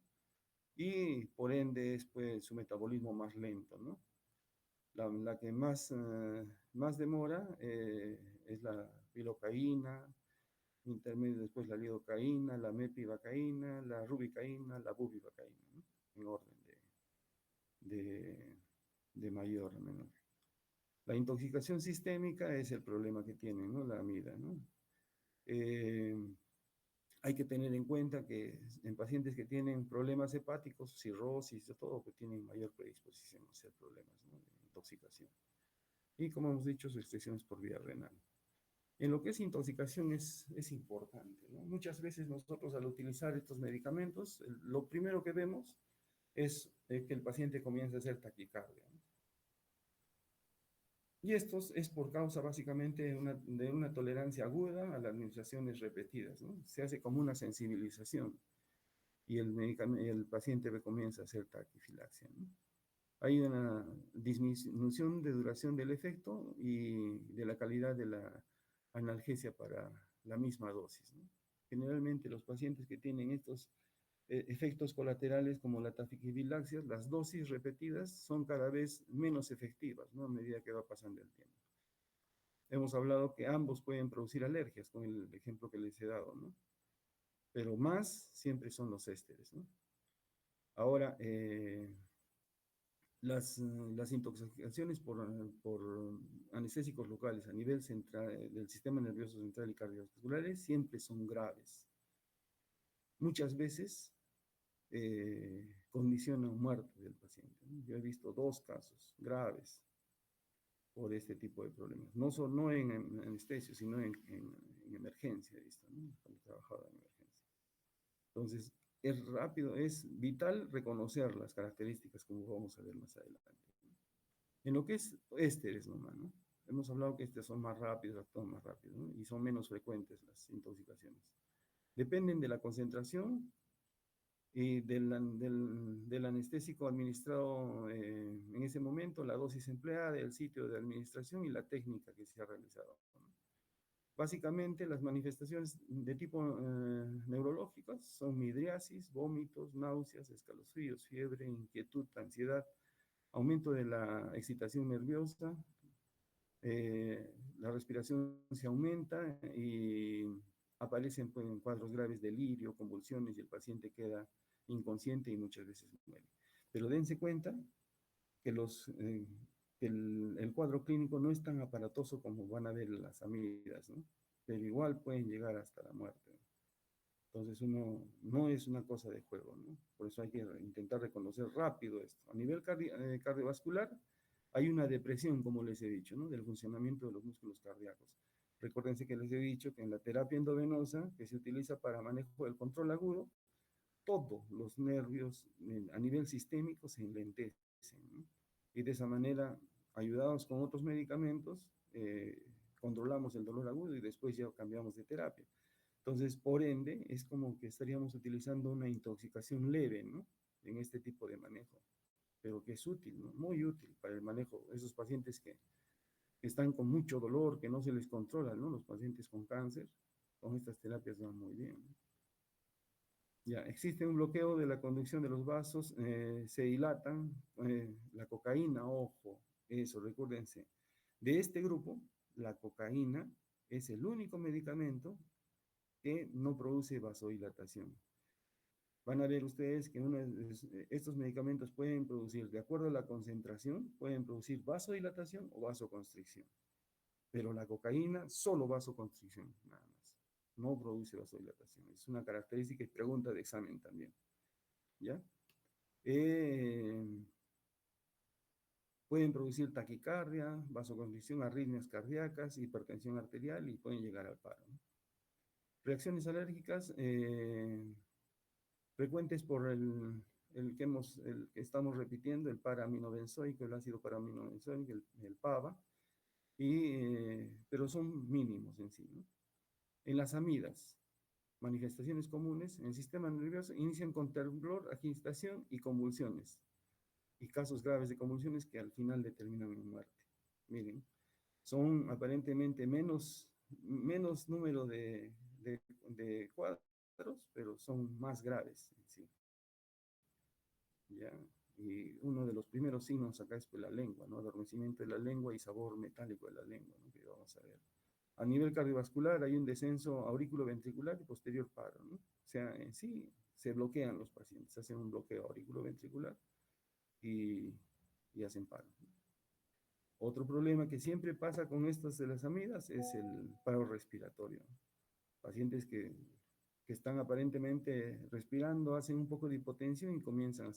Y por ende es pues su metabolismo más lento, ¿no? La que más demora es la pilocaína, intermedio después la lidocaína, la mepivacaína, la rubicaína, la bupivacaína, ¿no? En orden de, de mayor a menor. La intoxicación sistémica es el problema que tiene, ¿no? La amida, ¿no? Eh, Hay que tener en cuenta que en pacientes que tienen problemas hepáticos, cirrosis, de todo, que tienen mayor predisposición a hacer problemas, ¿no? De intoxicación. Y como hemos dicho, su excreción es por vía renal. En lo que es intoxicación es importante, ¿no? Muchas veces nosotros al utilizar estos medicamentos, lo primero que vemos es que el paciente comienza a hacer taquicardia, ¿no? Y esto es por causa básicamente de una tolerancia aguda a las administraciones repetidas, ¿no? Se hace como una sensibilización y el paciente comienza a hacer taquifilaxia, ¿no? Hay una disminución de duración del efecto y de la calidad de la analgesia para la misma dosis, ¿no? Generalmente los pacientes que tienen estos efectos colaterales como la taquifilaxia, las dosis repetidas son cada vez menos efectivas, ¿no? A medida que va pasando el tiempo. Hemos hablado que ambos pueden producir alergias, con el ejemplo que les he dado, ¿no? Pero más siempre son los ésteres, ¿no? Ahora, las intoxicaciones por anestésicos locales a nivel central, del sistema nervioso central y cardiovasculares siempre son graves. Muchas veces condicionan muerte del paciente, ¿no? Yo he visto 2 casos graves por este tipo de problemas. No en anestesio, sino en emergencia, he visto, ¿no? Cuando trabajaba en emergencia. Entonces, es rápido, es vital reconocer las características, como vamos a ver más adelante. En lo que es ésteres nomás, ¿no? Hemos hablado que estos son más rápidos, actúan más rápido, ¿no? Y son menos frecuentes las intoxicaciones. Dependen de la concentración y del anestésico administrado en ese momento, la dosis empleada, el sitio de administración y la técnica que se ha realizado, ¿no? Básicamente, las manifestaciones de tipo neurológicas son midriasis, vómitos, náuseas, escalofríos, fiebre, inquietud, ansiedad, aumento de la excitación nerviosa, la respiración se aumenta y aparecen pues, en cuadros graves de delirio, convulsiones y el paciente queda inconsciente y muchas veces muere. Pero dense cuenta que el cuadro clínico no es tan aparatoso como van a ver las amigas, ¿no? Pero igual pueden llegar hasta la muerte. Entonces no es una cosa de juego, ¿no? Por eso hay que intentar reconocer rápido esto. A nivel cardiovascular hay una depresión, como les he dicho, ¿no? Del funcionamiento de los músculos cardíacos. Recuérdense que les he dicho que en la terapia endovenosa, que se utiliza para manejo del control agudo, todos los nervios a nivel sistémico se enlentecen, ¿no? Y de esa manera, ayudados con otros medicamentos, controlamos el dolor agudo y después ya cambiamos de terapia. Entonces, por ende, es como que estaríamos utilizando una intoxicación leve, ¿no? En este tipo de manejo, pero que es útil, ¿no? Muy útil para el manejo de esos pacientes que están con mucho dolor, que no se les controla, ¿no? Los pacientes con cáncer, con estas terapias van muy bien, ¿no? Ya, existe un bloqueo de la conducción de los vasos, se dilatan, la cocaína, ojo, eso, recuérdense. De este grupo, la cocaína es el único medicamento que no produce vasodilatación. Van a ver ustedes que estos medicamentos pueden producir, de acuerdo a la concentración, pueden producir vasodilatación o vasoconstricción. Pero la cocaína, solo vasoconstricción, nada más. No produce vasodilatación. Es una característica y pregunta de examen también. ¿Ya? Pueden producir taquicardia, vasoconstricción, arritmias cardíacas, hipertensión arterial y pueden llegar al paro, ¿no? Reacciones alérgicas frecuentes por el que estamos repitiendo, el para-aminobenzoico, el ácido para-aminobenzoico, el PABA, pero son mínimos en sí, ¿no? En las amidas, manifestaciones comunes en el sistema nervioso inician con temblor, agitación y convulsiones, y casos graves de convulsiones que al final determinan en muerte. Miren, son aparentemente menos número de cuadros, pero son más graves en sí. ¿Ya? Y uno de los primeros signos acá es pues, la lengua, ¿no? Adormecimiento de la lengua y sabor metálico de la lengua, ¿no? Que vamos a ver. A nivel cardiovascular hay un descenso auriculoventricular y posterior paro, ¿no? O sea, en sí se bloquean los pacientes, hacen un bloqueo auriculoventricular y, y hacen paro, ¿no? Otro problema que siempre pasa con estas de las amidas es el paro respiratorio. Pacientes que están aparentemente respirando, hacen un poco de hipotensión y comienzan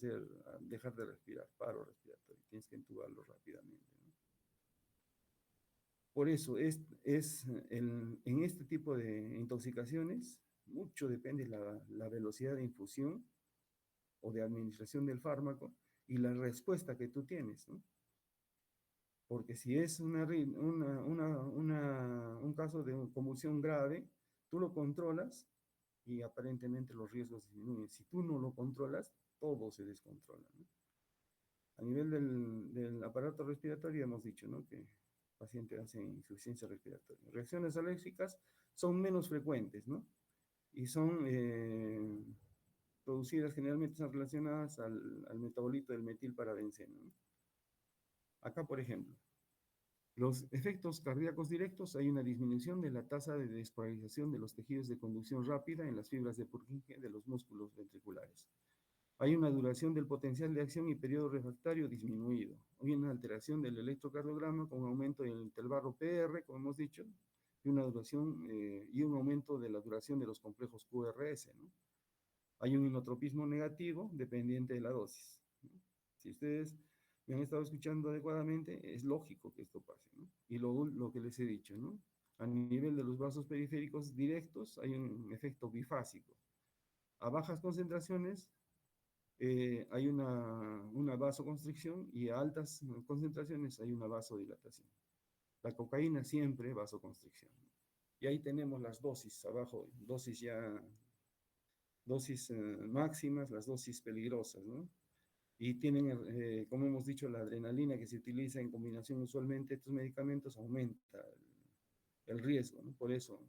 a dejar de respirar, paro respiratorio. Tienes que entubarlo rápidamente, ¿no? Por eso, en este tipo de intoxicaciones, mucho depende la velocidad de infusión o de administración del fármaco y la respuesta que tú tienes, ¿no? Porque si es un caso de convulsión grave, tú lo controlas y aparentemente los riesgos disminuyen. Si tú no lo controlas, todo se descontrola, ¿no? A nivel del aparato respiratorio hemos dicho, ¿no? Que el paciente hace insuficiencia respiratoria. Reacciones alérgicas son menos frecuentes, ¿no? Y son producidas generalmente, están relacionadas al metabolito del metilparabenceno, ¿no? Acá, por ejemplo, los efectos cardíacos directos, hay una disminución de la tasa de despolarización de los tejidos de conducción rápida en las fibras de Purkinje de los músculos ventriculares. Hay una duración del potencial de acción y periodo refractario disminuido. Hay una alteración del electrocardiograma con un aumento del intervalo PR, como hemos dicho, y una duración y un aumento de la duración de los complejos QRS, ¿no? Hay un inotropismo negativo dependiente de la dosis, ¿no? Si ustedes me han estado escuchando adecuadamente, es lógico que esto pase, ¿no? Y lo que les he dicho, ¿no? A nivel de los vasos periféricos directos hay un efecto bifásico. A bajas concentraciones hay una vasoconstricción y a altas concentraciones hay una vasodilatación. La cocaína siempre vasoconstricción. Y ahí tenemos las dosis abajo, dosis máximas, las dosis peligrosas, ¿no? Y tienen, como hemos dicho, la adrenalina que se utiliza en combinación usualmente, estos medicamentos aumenta el riesgo, ¿no? Por eso,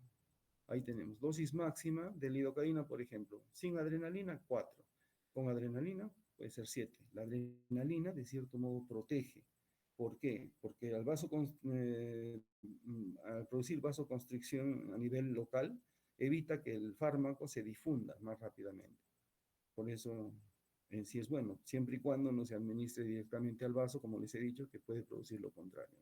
ahí tenemos dosis máxima de lidocaína, por ejemplo, sin adrenalina, 4. Con adrenalina puede ser 7. La adrenalina, de cierto modo, protege. ¿Por qué? Porque al al producir vasoconstricción a nivel local, evita que el fármaco se difunda más rápidamente. Por eso en sí es bueno, siempre y cuando no se administre directamente al vaso, como les he dicho, que puede producir lo contrario.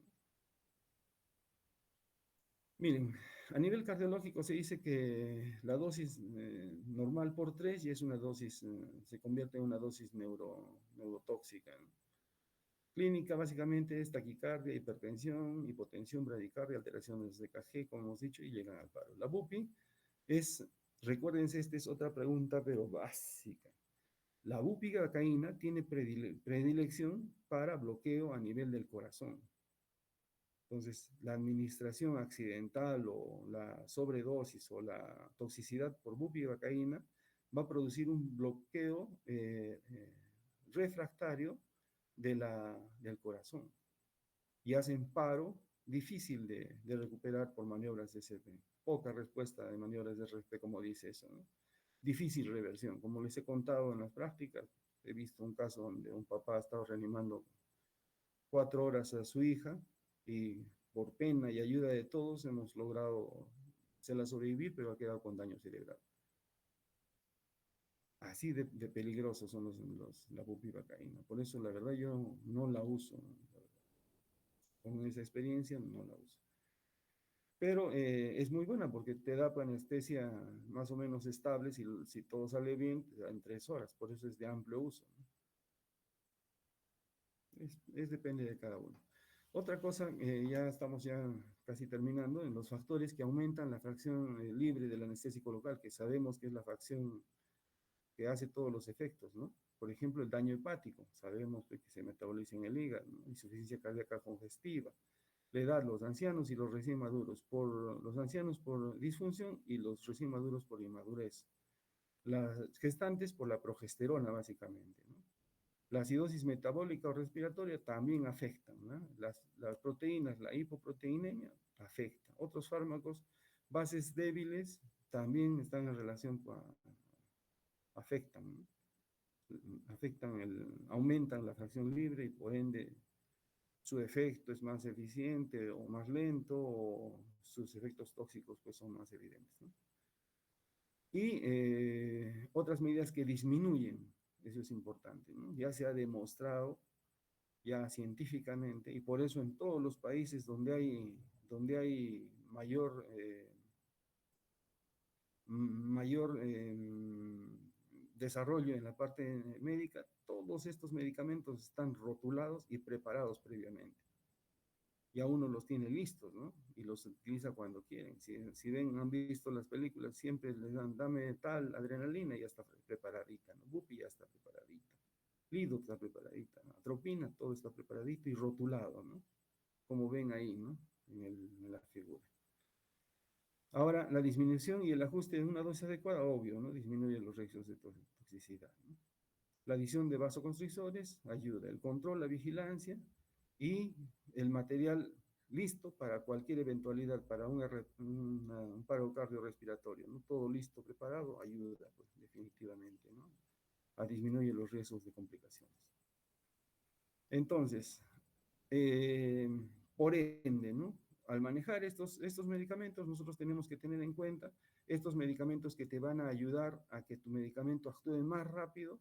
Miren, a nivel cardiológico se dice que la dosis normal por 3 y es una dosis, se convierte en una dosis neurotóxica, ¿no? Clínica básicamente es taquicardia, hipertensión, hipotensión, bradicardia, alteraciones de KG, como hemos dicho, y llegan al paro. La BUPI es, recuérdense, esta es otra pregunta, pero básica. La bupivacaína tiene predilección para bloqueo a nivel del corazón. Entonces, la administración accidental o la sobredosis o la toxicidad por bupivacaína va a producir un bloqueo refractario del corazón y hacen paro difícil de recuperar por maniobras de CP. Poca respuesta de maniobras de RP, como dice eso, ¿no? Difícil reversión. Como les he contado en las prácticas, he visto un caso donde un papá ha estado reanimando 4 horas a su hija y por pena y ayuda de todos hemos logrado hacerla sobrevivir, pero ha quedado con daño cerebral. Así de peligrosos son la bupivacaína. Por eso, la verdad, yo no la uso. Con esa experiencia no la uso. Pero es muy buena porque te da anestesia más o menos estable, si todo sale bien, te da en 3 horas. Por eso es de amplio uso, ¿no? Depende de cada uno. Otra cosa, ya estamos ya casi terminando, en los factores que aumentan la fracción libre del anestésico local, que sabemos que es la fracción que hace todos los efectos, ¿no? Por ejemplo, el daño hepático, sabemos que se metaboliza en el hígado, ¿no? Insuficiencia cardíaca congestiva, la edad, los ancianos y los recién maduros, los ancianos por disfunción y los recién maduros por inmadurez. Las gestantes por la progesterona, básicamente, ¿no? La acidosis metabólica o respiratoria también afectan, ¿no? Las proteínas, la hipoproteinemia afecta. Otros fármacos, bases débiles, también están en relación con, afectan, ¿no? Aumentan la fracción libre y por ende su efecto es más eficiente o más lento o sus efectos tóxicos pues son más evidentes, ¿no? Y otras medidas que disminuyen, eso es importante, ¿no? Ya se ha demostrado ya científicamente y por eso en todos los países donde hay mayor desarrollo en la parte médica, todos estos medicamentos están rotulados y preparados previamente. Ya uno los tiene listos, ¿no? Y los utiliza cuando quieren. Si han visto las películas, siempre les dan, dame tal adrenalina y ya está preparadita, ¿no? Bupi ya está preparadita. Lido está preparadita, ¿no? Atropina, todo está preparadito y rotulado, ¿no? Como ven ahí, ¿no? En la figura. Ahora, la disminución y el ajuste de una dosis adecuada, obvio, ¿no? Disminuye los riesgos de toxicidad, ¿no? La adición de vasoconstrictores ayuda, el control, la vigilancia y el material listo para cualquier eventualidad, para un paro cardiorrespiratorio, ¿no? Todo listo, preparado, ayuda, pues, definitivamente, ¿no? A disminuir los riesgos de complicaciones. Entonces, por ende, ¿no? Al manejar estos medicamentos, nosotros tenemos que tener en cuenta estos medicamentos que te van a ayudar a que tu medicamento actúe más rápido,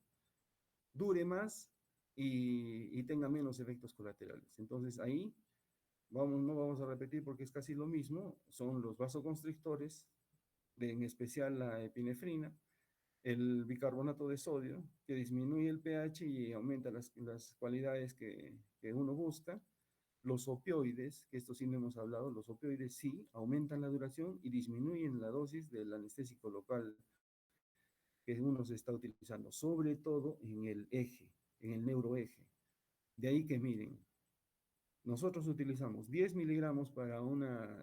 dure más y tenga menos efectos colaterales. Entonces ahí no vamos a repetir porque es casi lo mismo, son los vasoconstrictores, en especial la epinefrina, el bicarbonato de sodio, que disminuye el pH y aumenta las cualidades que uno busca. Los opioides, que esto sí no hemos hablado, los opioides sí aumentan la duración y disminuyen la dosis del anestésico local que uno se está utilizando, sobre todo en el eje, en el neuroeje. De ahí que miren, nosotros utilizamos 10 miligramos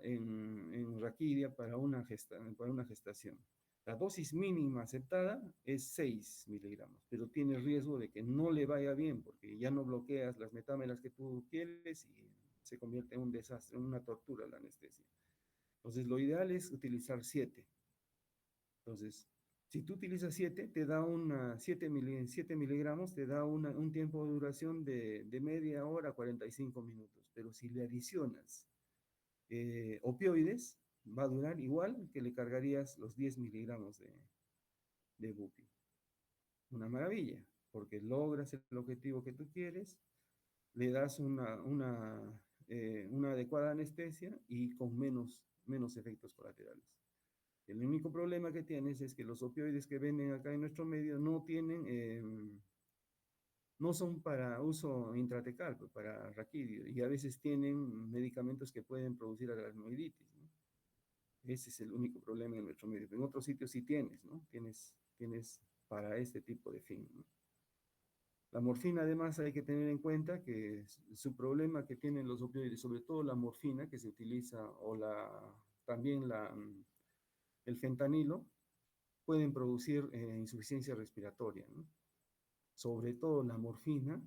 en raquidia para una gestación. La dosis mínima aceptada es 6 miligramos, pero tiene riesgo de que no le vaya bien porque ya no bloqueas las metámeras que tú quieres y se convierte en un desastre, en una tortura la anestesia. Entonces, lo ideal es utilizar 7. Entonces, si tú utilizas 7, te da 7 miligramos, te da un tiempo de duración de media hora, 45 minutos. Pero si le adicionas opioides, va a durar igual que le cargarías los 10 miligramos de bupi. Una maravilla, porque logras el objetivo que tú quieres, le das una adecuada anestesia y con menos efectos colaterales. El único problema que tienes es que los opioides que venden acá en nuestro medio no son para uso intratecal, pues, para raquidio, y a veces tienen medicamentos que pueden producir aracnoiditis, ¿no? Ese es el único problema en nuestro medio. En otros sitios sí tienes, ¿no? Tienes para este tipo de fin, ¿no? La morfina, además, hay que tener en cuenta que su problema que tienen los opioides, sobre todo la morfina que se utiliza, o también el fentanilo, pueden producir insuficiencia respiratoria, ¿no? Sobre todo la morfina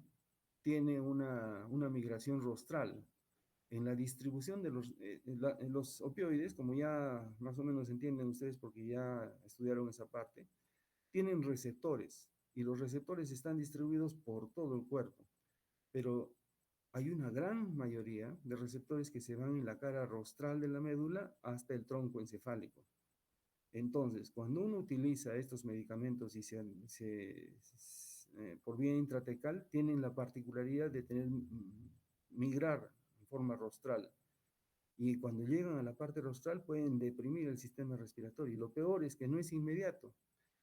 tiene una migración rostral. En la distribución de los opioides, como ya más o menos entienden ustedes porque ya estudiaron esa parte, tienen receptores y los receptores están distribuidos por todo el cuerpo, pero hay una gran mayoría de receptores que se van en la cara rostral de la médula hasta el tronco encefálico. Entonces, cuando uno utiliza estos medicamentos y por vía intratecal, tienen la particularidad de migrar en forma rostral. Y cuando llegan a la parte rostral pueden deprimir el sistema respiratorio. Y lo peor es que no es inmediato.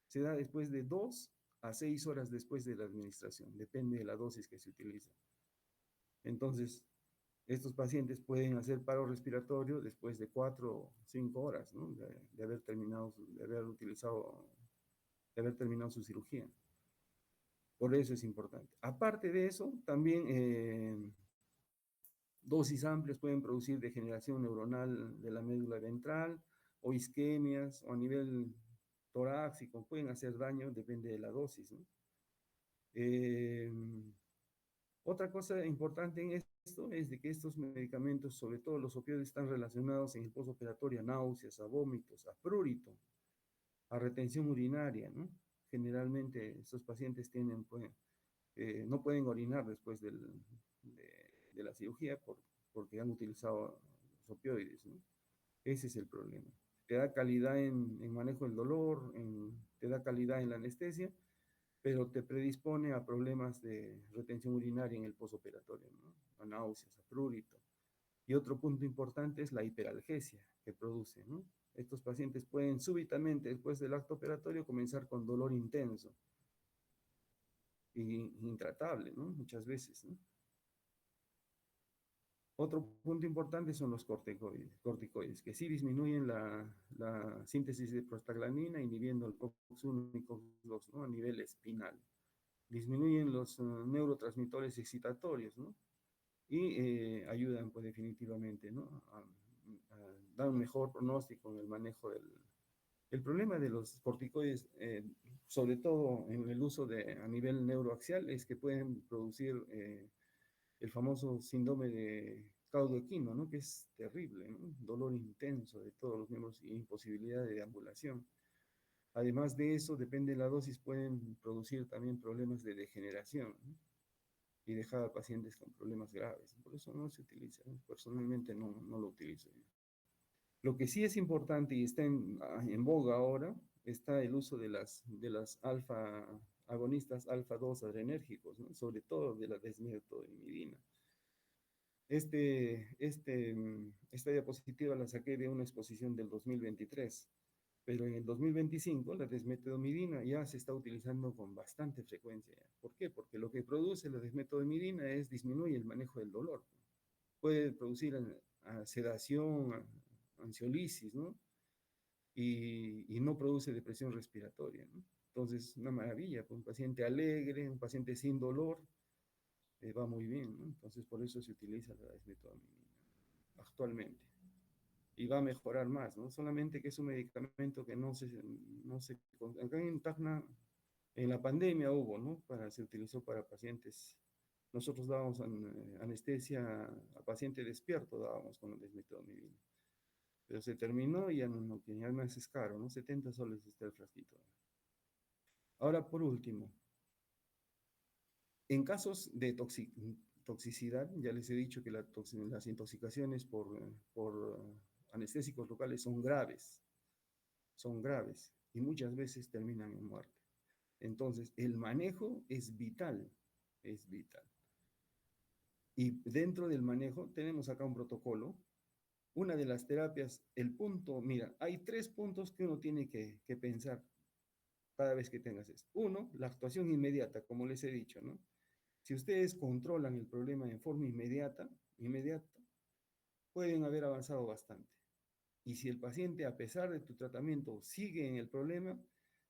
Se da después de 2 a 6 horas después de la administración. Depende de la dosis que se utiliza. Entonces, estos pacientes pueden hacer paro respiratorio después de 4 o 5 horas, ¿no? De haber terminado, de haber terminado su cirugía. Por eso es importante. Aparte de eso, también dosis amplias pueden producir degeneración neuronal de la médula ventral o isquemias, o a nivel torácico, pueden hacer daño, depende de la dosis, ¿no? Eh, Otra cosa importante en esto es de que estos medicamentos, sobre todo los opioides, están relacionados en el postoperatorio a náuseas, a vómitos, a prurito, a retención urinaria, ¿no? Generalmente estos pacientes no pueden orinar después de la cirugía porque han utilizado los opioides, ¿no? Ese es el problema. Te da calidad en manejo del dolor, te da calidad en la anestesia, pero te predispone a problemas de retención urinaria en el posoperatorio, ¿no? A náuseas, a prurito. Y otro punto importante es la hiperalgesia que produce, ¿no? Estos pacientes pueden súbitamente, después del acto operatorio, comenzar con dolor intenso y intratable, ¿no? Muchas veces, ¿no? Otro punto importante son los corticoides, que sí disminuyen la síntesis de prostaglandina, inhibiendo el COX-1 y COX-2, ¿no? A nivel espinal. Disminuyen los neurotransmisores excitatorios, ¿no? Y ayudan, pues, definitivamente, ¿no? A dar un mejor pronóstico en el manejo El problema de los corticoides, sobre todo en el uso a nivel neuroaxial, es que pueden producir el famoso síndrome de caudo equino, ¿no? Que es terrible, ¿no? Dolor intenso de todos los miembros y imposibilidad de deambulación. Además de eso, depende de la dosis, pueden producir también problemas de degeneración, ¿no? Y dejar a pacientes con problemas graves. Por eso no se utiliza, ¿no? Personalmente no lo utilizo yo. Lo que sí es importante y está en boga ahora, está el uso de las alfa agonistas alfa 2 adrenérgicos, ¿no? Sobre todo de la desmetoimidina. Esta diapositiva la saqué de una exposición del 2023, pero en el 2025 la desmetomidina ya se está utilizando con bastante frecuencia. ¿Por qué? Porque lo que produce la desmetomidina disminuye el manejo del dolor. Puede producir sedación, ansiolisis, ¿no? Y no produce depresión respiratoria, ¿no? Entonces, una maravilla, pues, un paciente alegre, un paciente sin dolor, va muy bien, ¿no? Entonces, por eso se utiliza la desmetomidina actualmente. Y va a mejorar más, ¿no? Solamente que es un medicamento que acá en Tacna, en la pandemia hubo, ¿no? Se utilizó para pacientes. Nosotros dábamos anestesia a paciente despierto, dábamos con la desmetomidina. Pero se terminó y ya además es caro, ¿no? 70 soles está el frasquito. Ahora, por último, en casos de toxicidad. Ya les he dicho que las intoxicaciones por anestésicos locales son graves y muchas veces terminan en muerte. Entonces, el manejo es vital, es vital. Y dentro del manejo tenemos acá un protocolo. Una de las terapias, el punto, mira, hay 3 puntos que uno tiene que pensar cada vez que tengas esto. Uno, la actuación inmediata, como les he dicho, ¿no? Si ustedes controlan el problema en forma inmediata, pueden haber avanzado bastante. Y si el paciente, a pesar de tu tratamiento, sigue en el problema,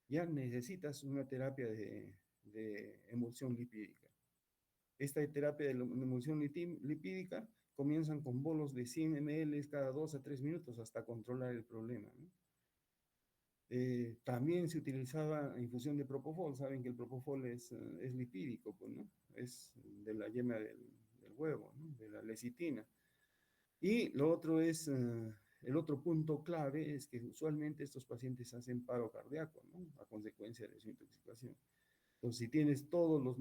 ya necesitas una terapia de emulsión lipídica. Esta terapia de emulsión lipídica comienzan con bolos de 100 ml cada 2 a 3 minutos hasta controlar el problema, ¿no? También se utilizaba infusión de propofol. Saben que el propofol es lipídico, pues, ¿no? Es de la yema del huevo, ¿no? De la lecitina. Y lo otro es, el otro punto clave es que usualmente estos pacientes hacen paro cardíaco, ¿no? A consecuencia de su intoxicación. Entonces, si tienes todos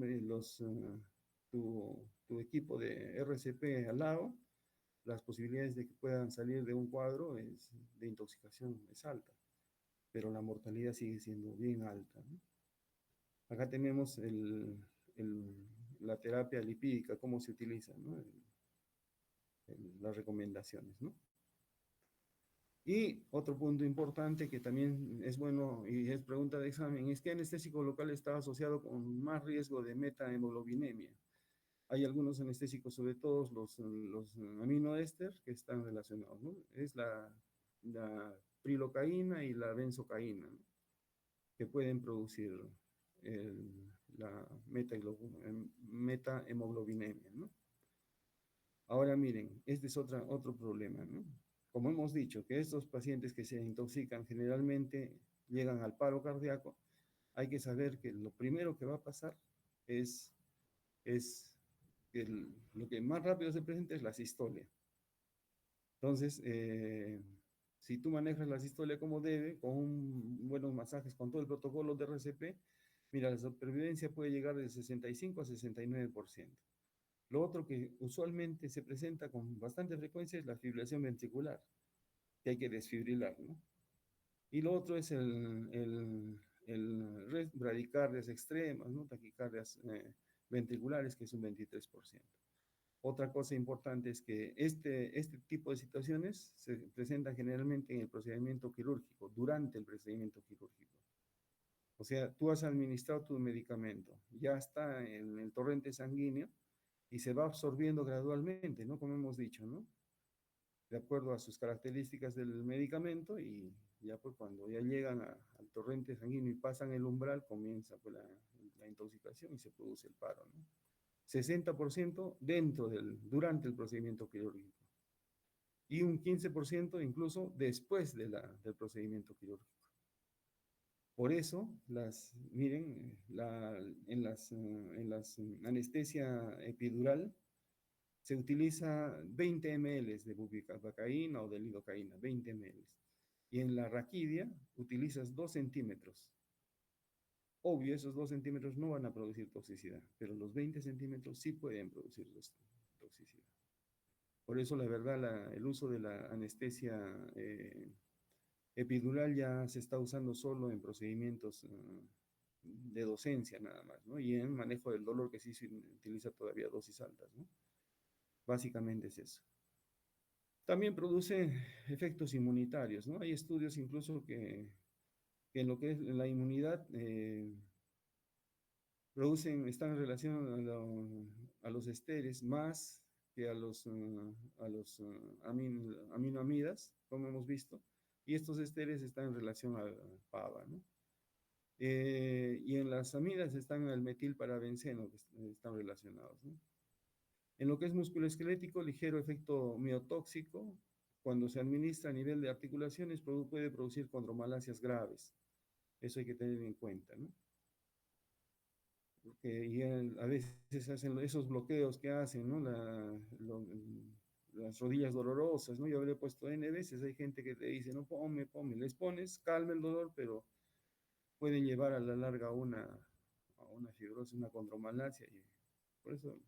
tu equipo de RCP al lado, las posibilidades de que puedan salir de un cuadro de intoxicación es alta, pero la mortalidad sigue siendo bien alta, ¿no? Acá tenemos la terapia lipídica, cómo se utiliza, ¿no? Las recomendaciones, ¿no? Y otro punto importante que también es bueno y es pregunta de examen es: ¿qué anestésico local está asociado con más riesgo de metahemoglobinemia? Hay algunos anestésicos, sobre todo los aminoéster, que están relacionados, ¿no? Es la prilocaína y la benzocaína, ¿no? Que pueden producir la metahemoglobinemia, ¿no? Ahora miren, este es otro problema, ¿no? Como hemos dicho, que estos pacientes que se intoxican generalmente llegan al paro cardíaco. Hay que saber que lo primero que va a pasar es que lo que más rápido se presenta es la sistolia. Entonces, si tú manejas la sistolia como debe, con buenos masajes, con todo el protocolo de RCP, mira, la supervivencia puede llegar del 65 a 69%. Lo otro que usualmente se presenta con bastante frecuencia es la fibrilación ventricular, que hay que desfibrilar, ¿no? Y lo otro es el bradicardias extremas, ¿no? Taquicardias ventriculares, que es un 23%. Otra cosa importante es que este tipo de situaciones se presentan generalmente en el procedimiento quirúrgico, durante el procedimiento quirúrgico. O sea, tú has administrado tu medicamento, ya está en el torrente sanguíneo y se va absorbiendo gradualmente, ¿no? Como hemos dicho, ¿no? De acuerdo a sus características del medicamento, y ya pues cuando ya llegan al torrente sanguíneo y pasan el umbral, comienza pues la intoxicación y se produce el paro, ¿no? 60% durante el procedimiento quirúrgico y un 15% incluso después del procedimiento quirúrgico. Por eso, miren, en las anestesia epidural se utiliza 20 ml de bupivacaína o de lidocaína, 20 ml. Y en la raquidia utilizas 2 centímetros. Obvio, esos 2 centímetros no van a producir toxicidad, pero los 20 centímetros sí pueden producir toxicidad. Por eso, la verdad, el uso de la anestesia epidural ya se está usando solo en procedimientos de docencia nada más, ¿no? Y en manejo del dolor, que sí se utiliza todavía dosis altas, ¿no? Básicamente es eso. También produce efectos inmunitarios, ¿no? Hay estudios incluso que en lo que es la inmunidad están en relación a los esteres más que a los aminoamidas, como hemos visto, y estos esteres están en relación a PABA, ¿no? Y en las amidas están el metilparabenceno, que están relacionados, ¿no? En lo que es musculoesquelético, ligero efecto miotóxico, cuando se administra a nivel de articulaciones, puede producir condromalasias graves. Eso hay que tener en cuenta, ¿no? Y a veces hacen esos bloqueos que hacen, ¿no? Las rodillas dolorosas, ¿no? Yo habré puesto N veces, hay gente que te dice, no, ponme, les pones, calma el dolor, pero pueden llevar a la larga a una fibrosis, una condromalacia, y por eso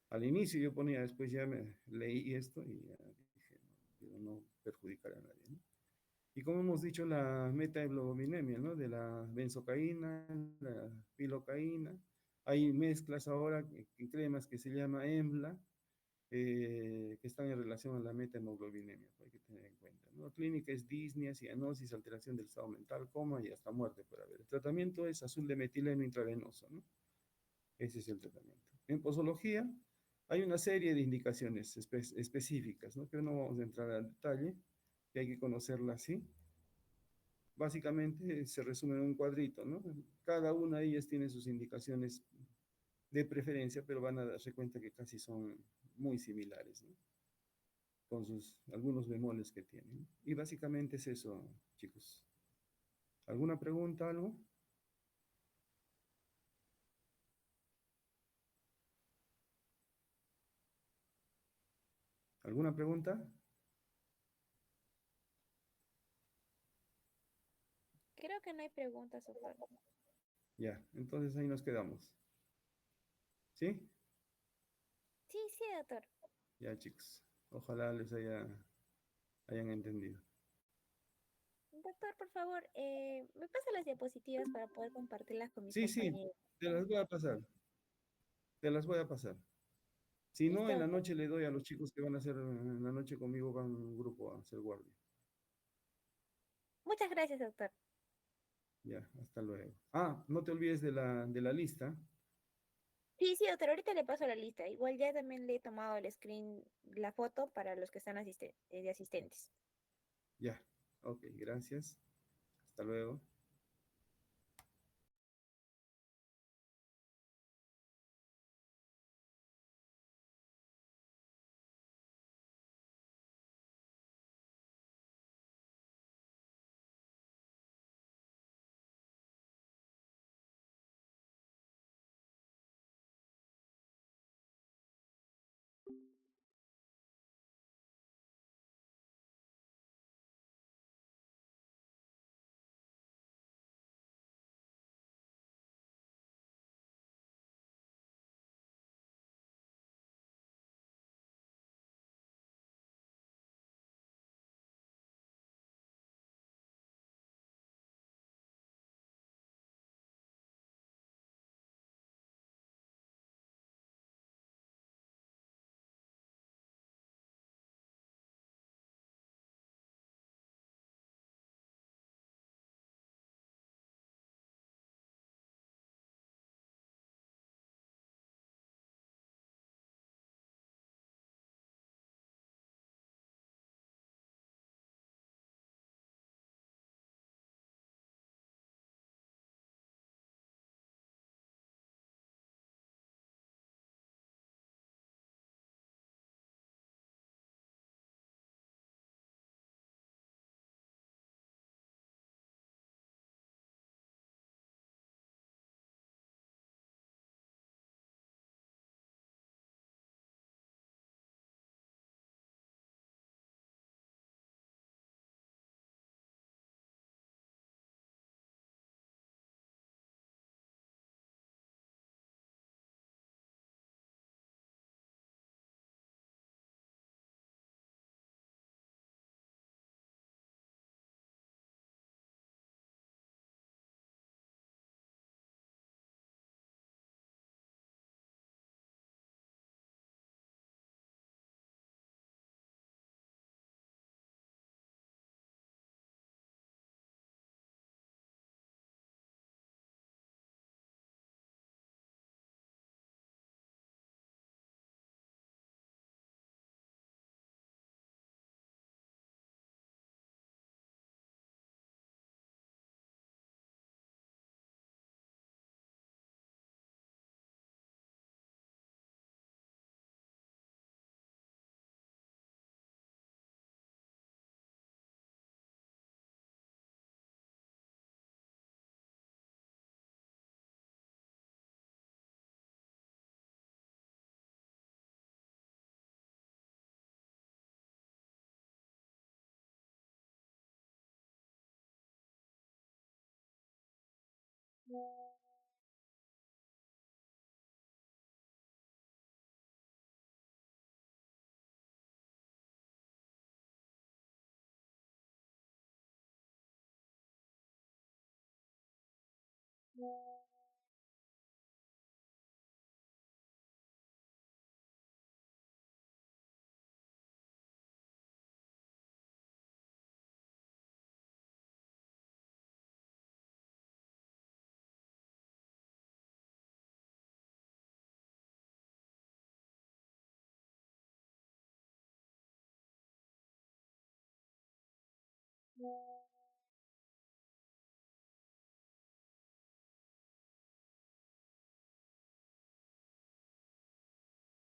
Al inicio yo ponía, después ya me leí esto y ya dije, no, quiero no perjudicar a nadie, ¿no? Y como hemos dicho, la metahemoglobinemia, ¿no? De la benzocaína, la pilocaína. Hay mezclas ahora en cremas que se llama EMBLA, que están en relación a la metahemoglobinemia, hay que tener en cuenta, ¿no? La clínica es disnea, cianosis, alteración del estado mental, coma y hasta muerte puede haber. El tratamiento es azul de metileno intravenoso, ¿no? Ese es el tratamiento. En posología hay una serie de indicaciones específicas, ¿no? Pero no vamos a entrar al detalle, que hay que conocerla así. Básicamente se resume en un cuadrito, ¿no? Cada una de ellas tiene sus indicaciones de preferencia, pero van a darse cuenta que casi son muy similares, ¿no? Con sus algunos bemoles que tienen. Y básicamente es eso, chicos. ¿Alguna pregunta, algo? ¿Alguna pregunta? Creo que no hay preguntas, doctor. Ya, entonces ahí nos quedamos. ¿Sí? Sí, sí, doctor. Ya, chicos. Ojalá les hayan entendido. Doctor, por favor, ¿me pasa las diapositivas para poder compartirlas con mis Sí, sí, compañeros? te las voy a pasar. Te las voy a pasar. Si no, Listo, en la doctor. noche le doy a los chicos que van a hacer en la noche conmigo, van un grupo a hacer guardia. Muchas gracias, doctor. Ya, hasta luego. Ah, no te olvides de la lista. Sí, sí, doctor, ahorita le paso la lista. Igual ya también le he tomado el screen, la foto para los que están de asistentes. Ya, ok, gracias. Hasta luego. Mm.